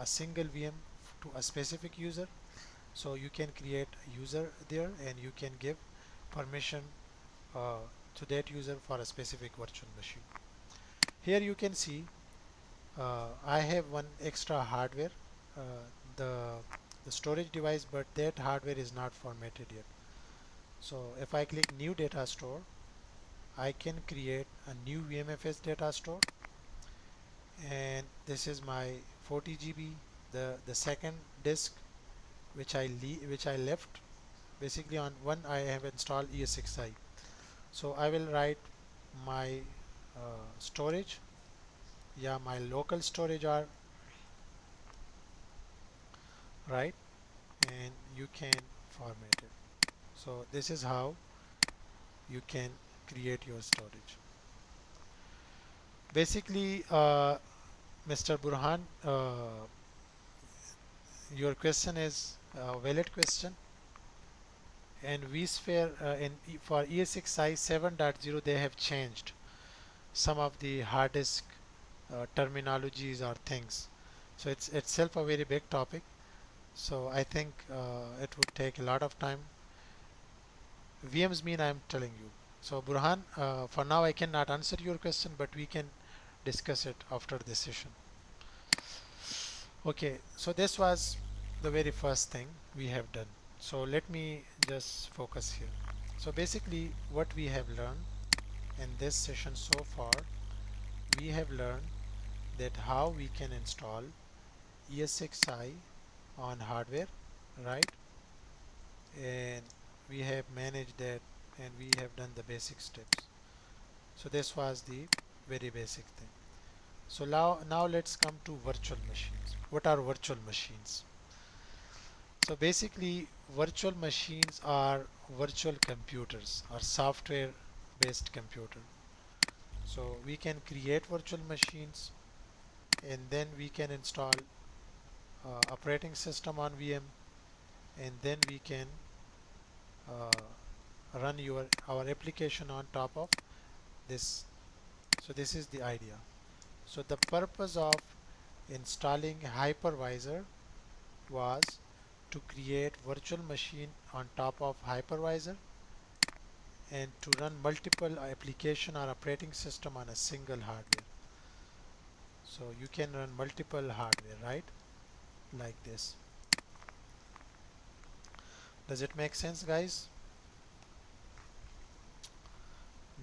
S1: a single VM to a specific user. So you can create a user there and you can give permission to that user for a specific virtual machine. Here you can see I have one extra hardware, uh, the storage device, but that hardware is not formatted yet. So if I click new data store, I can create a new VMFS data store, and this is my 40 GB, the second disk which I left. Basically on one I have installed ESXi. So I will write my storage, yeah, my local storage are right, and you can format it. So this is how you can create your storage. Basically, Mr. Burhan, your question is a valid question, and vSphere for ESXi 7.0 they have changed some of the hard disk terminologies or things. So it's itself a very big topic. So I think it would take a lot of time. VMs mean I'm telling you. So Burhan, for now I cannot answer your question, but we can discuss it after this session. Okay, so this was the very first thing we have done. So let me just focus here. So basically what we have learned in this session so far, we have learned that how we can install ESXi on hardware, right? And we have managed that and we have done the basic steps. So this was the very basic thing. So now let's come to virtual machines. What are virtual machines? So basically virtual machines are virtual computers or software based computer. So we can create virtual machines and then we can install operating system on VM, and then we can run our application on top of this. So this is the idea. So the purpose of installing hypervisor was to create virtual machine on top of hypervisor and to run multiple application or operating system on a single hardware. So you can run multiple hardware, right? Like this. Does it make sense, guys?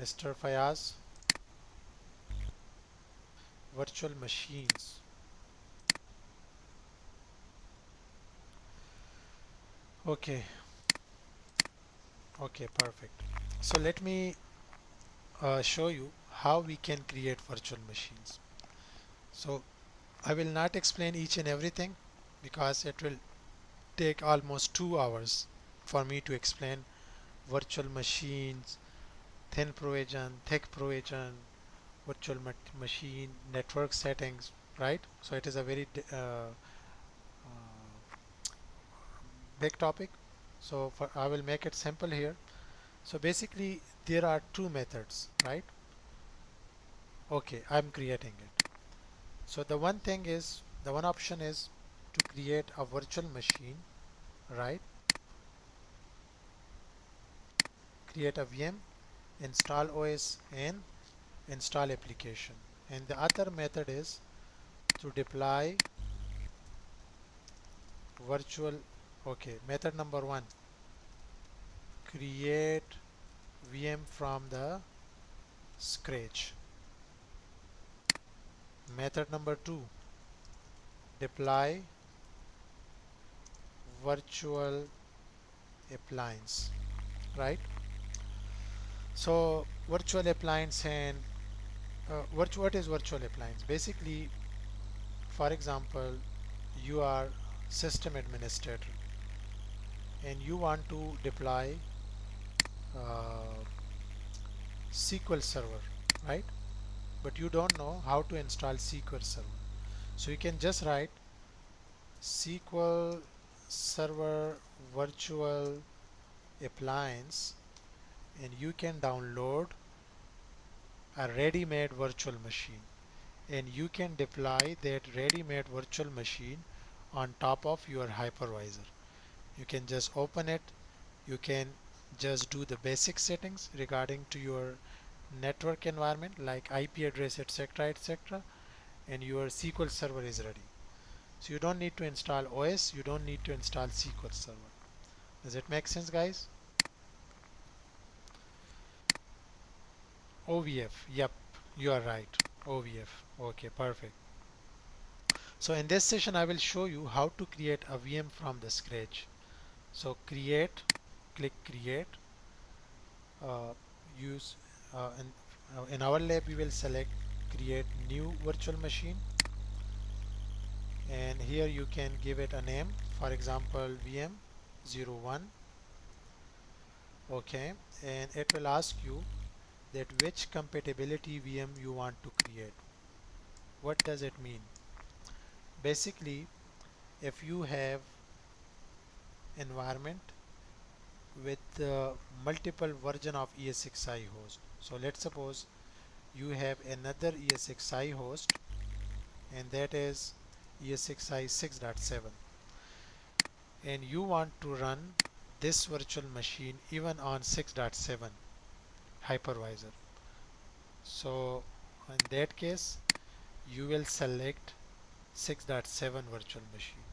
S1: Mr. Fayaz? Virtual machines. Okay. Okay, perfect. So let me show you how we can create virtual machines. So I will not explain each and everything because it will take almost 2 hours for me to explain virtual machines, thin provision, thick provision, virtual machine, network settings, right? So it is a very big topic. So I will make it simple here. So basically there are two methods, right? Okay, I'm creating it. So the one option is to create a virtual machine, right? Create a VM, install OS and install application. And the other method is to deploy virtual. Okay, method number 1, create VM from the scratch. Method number 2, deploy virtual appliance, right? So virtual appliance and what is virtual appliance? Basically, for example, you are system administrator and you want to deploy SQL Server, right? But you don't know how to install SQL Server. So you can just write SQL Server virtual appliance and you can download a ready-made virtual machine and you can deploy that ready-made virtual machine on top of your hypervisor. You can just open it, you can just do the basic settings regarding to your network environment like IP address, etc., etc., and your SQL Server is ready. So you don't need to install OS, you don't need to install SQL Server. Does it make sense, guys? OVF, yep, you are right, OVF. Okay, perfect. So in this session I will show you how to create a VM from the scratch. So create, click create, in our lab we will select create new virtual machine and here you can give it a name, for example VM01. Okay, and it will ask you that which compatibility VM you want to create. What does it mean? Basically, if you have environment with multiple version of ESXi host, so let's suppose you have another ESXi host and that is ESXi 6.7 and you want to run this virtual machine even on 6.7 hypervisor. So in that case you will select 6.7 virtual machine.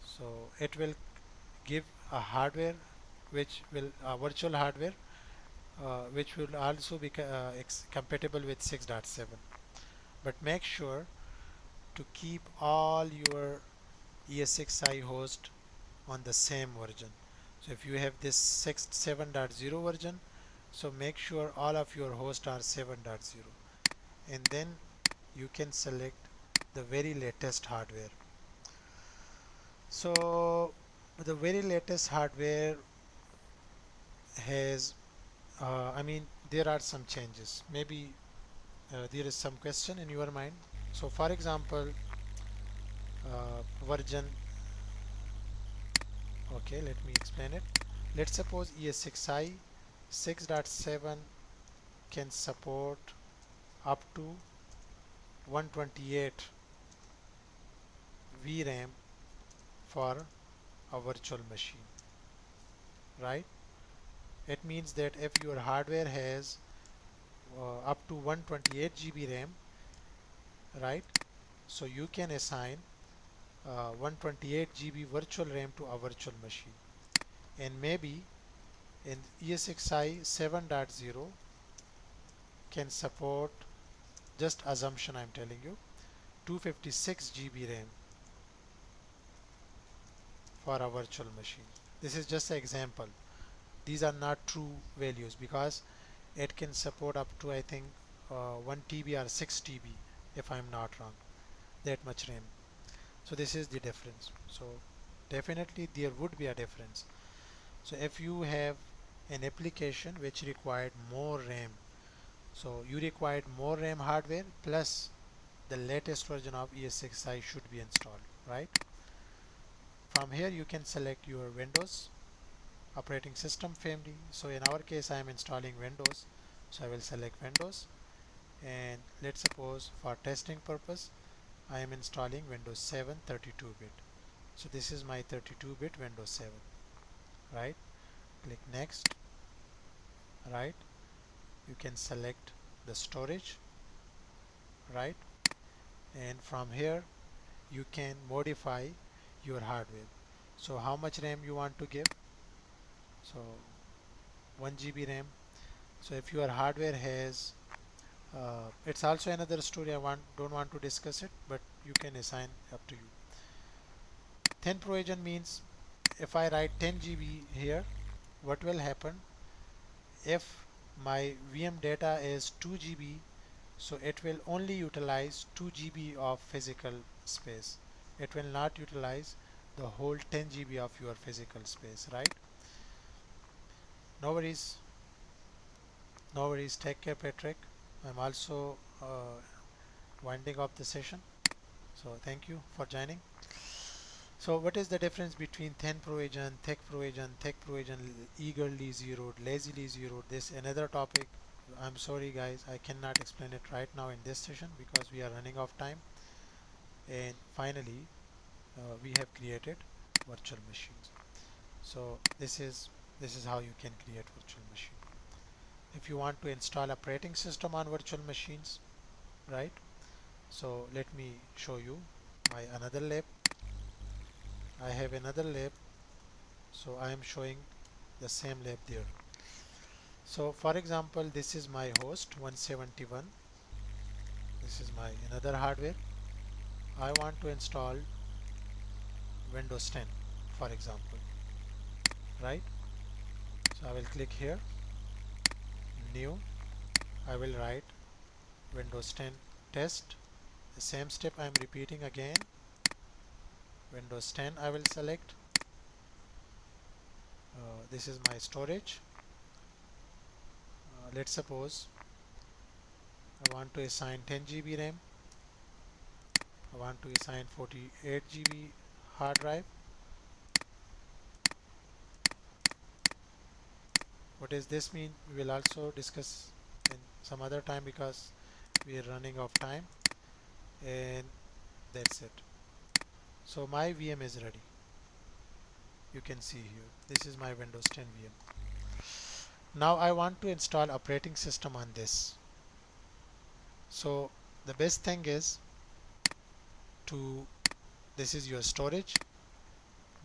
S1: So it will give a hardware which will virtual hardware which will also be compatible with 6.7, but make sure to keep all your ESXi host on the same version. So if you have this 7.0 version, so make sure all of your hosts are 7.0 and then you can select the very latest hardware. So the very latest hardware has there are some changes. Maybe there is some question in your mind. So for example, version, okay, let me explain it. Let's suppose ES6i 6.7 can support up to 128 VRAM for a virtual machine, right? It means that if your hardware has up to 128 GB RAM, right? So you can assign 128 GB virtual RAM to a virtual machine, and maybe in ESXi 7.0 can support, just assumption I'm telling you, 256 GB RAM for a virtual machine. This is just an example. These are not true values because it can support up to, I think, 1 TB or 6 TB if I'm not wrong, that much RAM. So this is the difference. So definitely there would be a difference. So if you have an application which required more RAM, so you required more RAM hardware plus the latest version of ES6i should be installed, right? From here you can select your Windows operating system family. So in our case I am installing Windows, so I will select Windows, and let's suppose for testing purpose I am installing Windows 7 32-bit. So this is my 32-bit Windows 7, right? Click next, right? You can select the storage, right? And from here you can modify your hardware. So how much RAM you want to give? So 1 GB RAM. So if your hardware has it's also another story, I don't want to discuss it, but you can assign up to you. Thin provision means if I write 10 GB here, what will happen if my VM data is 2 GB, so it will only utilize 2 GB of physical space. It will not utilize the whole 10 GB of your physical space, right? No worries. No worries. Take care, Patrick. I'm also winding up the session. So thank you for joining. So what is the difference between thin provision, thick provision, eagerly zeroed, lazily zeroed? This another topic. I'm sorry guys, I cannot explain it right now in this session because we are running out of time. And finally, we have created virtual machines. So this is how you can create virtual machine. If you want to install operating system on virtual machines, right? So let me show you my another lab. I have another lab, so I am showing the same lab there. So for example, this is my host 171. This is my another hardware. I want to install Windows 10, for example, right? So I will click here, new. I will write Windows 10 test. The same step I am repeating again. Windows 10 I will select. This is my storage. Let's suppose I want to assign 10 GB RAM. I want to assign 48 GB hard drive. What does this mean? We will also discuss in some other time because we are running out of time. And that's it. So my VM is ready. You can see here. This is my Windows 10 VM. Now I want to install operating system on this. So the best thing is this is your storage.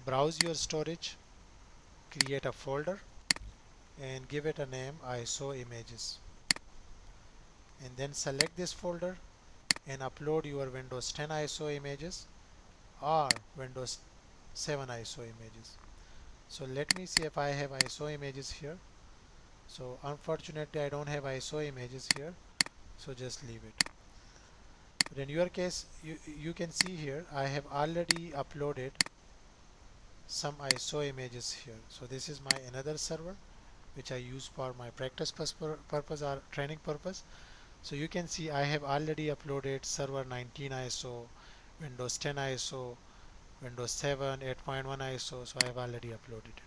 S1: Browse your storage, create a folder, and give it a name ISO images. And then select this folder and upload your Windows 10 ISO images or Windows 7 ISO images. So let me see if I have ISO images here. So unfortunately I don't have ISO images here, so just leave it. But in your case, you can see here I have already uploaded some ISO images here. So this is my another server which I use for my practice purpose or training purpose. So you can see I have already uploaded server 19 ISO, Windows 10 ISO, Windows 7, 8.1 ISO, so I have already uploaded it.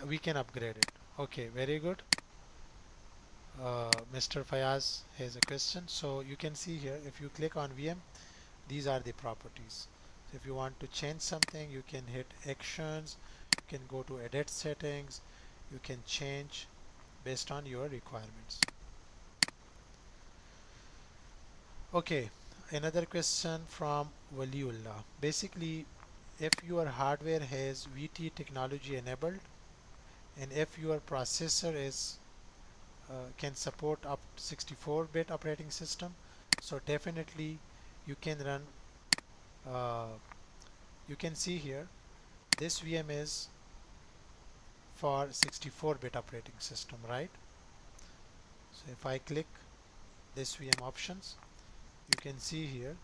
S1: we can upgrade it. Okay, very good. Mr. Fayaz has a question. So you can see here, if you click on VM, these are the properties. So if you want to change something, you can hit actions, you can go to edit settings, you can change based on your requirements. Okay, another question from Waliullah. Basically, if your hardware has VT technology enabled and if your processor is can support up to 64-bit operating system, so definitely you can run you can see here this VM is for 64-bit operating system, right? So if I click this VM options, you can see here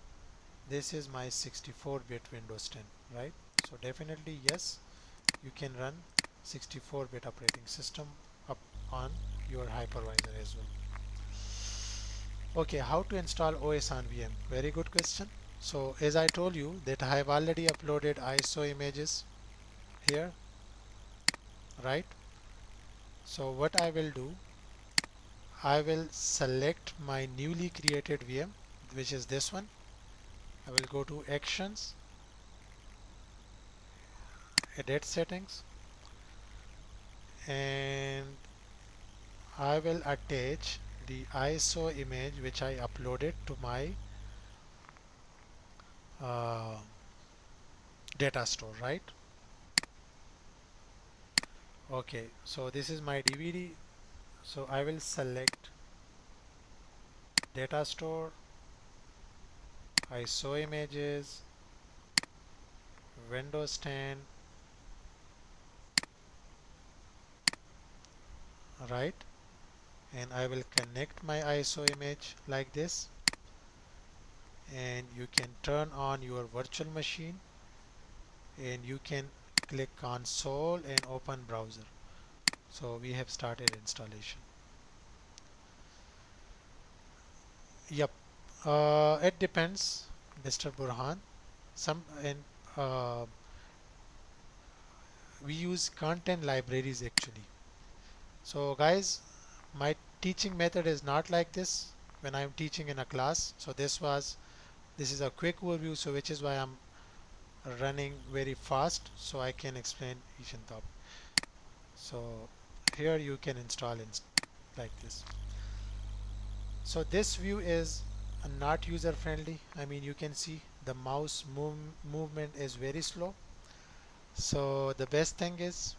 S1: this is my 64-bit Windows 10, right? So definitely yes, you can run 64-bit operating system up on your hypervisor as well. Okay, how to install OS on VM? Very good question. So as I told you that I have already uploaded ISO images here, right? So what I will do, I will select my newly created VM, which is this one. I will go to actions, edit settings, and I will attach the ISO image which I uploaded to my data store, right? Okay, so this is my DVD. So I will select data store, ISO images, Windows 10, right? And I will connect my ISO image like this, and you can turn on your virtual machine and you can click console and open browser. So we have started installation. Yep, it depends, Mr. Burhan. Uh, we use content libraries actually. So guys, my teaching method is not like this when I'm teaching in a class. So this is a quick overview, so which is why I'm running very fast so I can explain each and top. So here you can install like this. So this view is not user friendly. I mean, you can see the mouse movement is very slow. So the best thing is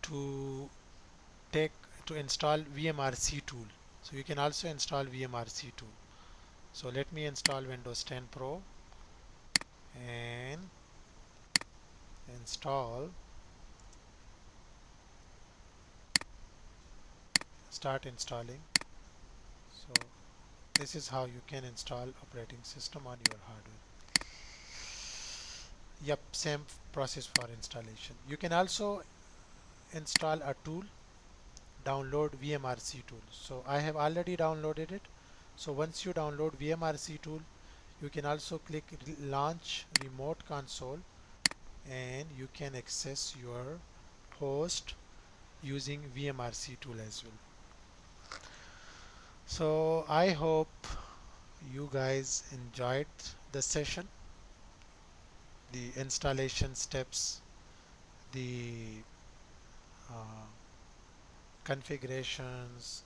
S1: to install VMRC tool. So you can also install VMRC tool. So let me install Windows 10 Pro and start installing. So this is how you can install operating system on your hardware. Yep, same process for installation. You can also install a tool, download VMRC tool. So I have already downloaded it. So once you download VMRC tool, you can also click launch remote console and you can access your host using VMRC tool as well. So I hope you guys enjoyed the session, the installation steps, the configurations,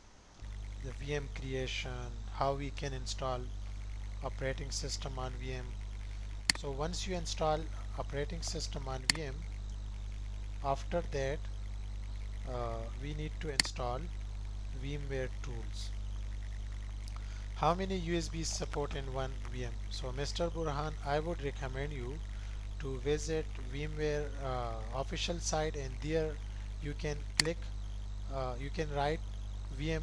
S1: the VM creation, how we can install operating system on VM. So once you install operating system on VM, after that we need to install VMware tools. How many USBs support in one VM? So Mr. Burhan, I would recommend you to visit VMware official site, and there you can click you can write VM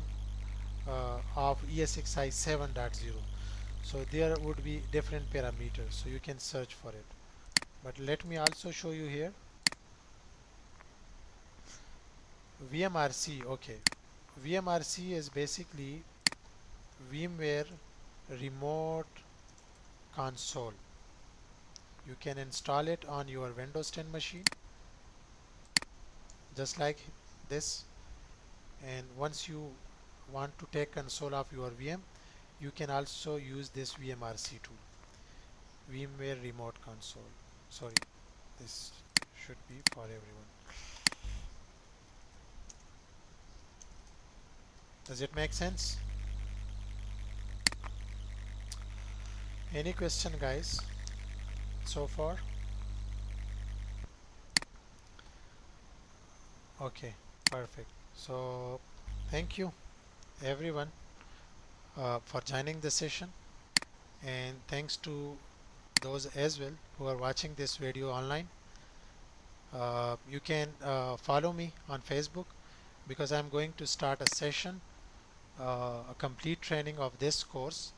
S1: of ESXi 7.0. So there would be different parameters, so you can search for it. But let me also show you here VMRC. Okay, VMRC is basically VMware remote console. You can install it on your Windows 10 machine. just like this. And once you want to take control of your VM, you can also use this VMRC tool, VMware Remote Console. Sorry, this should be for everyone. Does it make sense? Any question, guys, so far? Okay, perfect. So thank you everyone for joining the session, and thanks to those as well who are watching this video online. You can follow me on Facebook, because I'm going to start a session, a complete training of this course.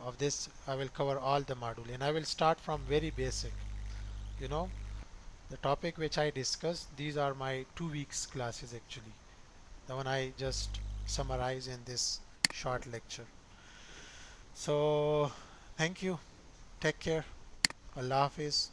S1: Of this, I will cover all the module, and I will start from very basic. You know, the topic which I discussed, these are my 2 weeks classes actually, the one I just summarize in this short lecture. So thank you, take care, Allah Hafiz.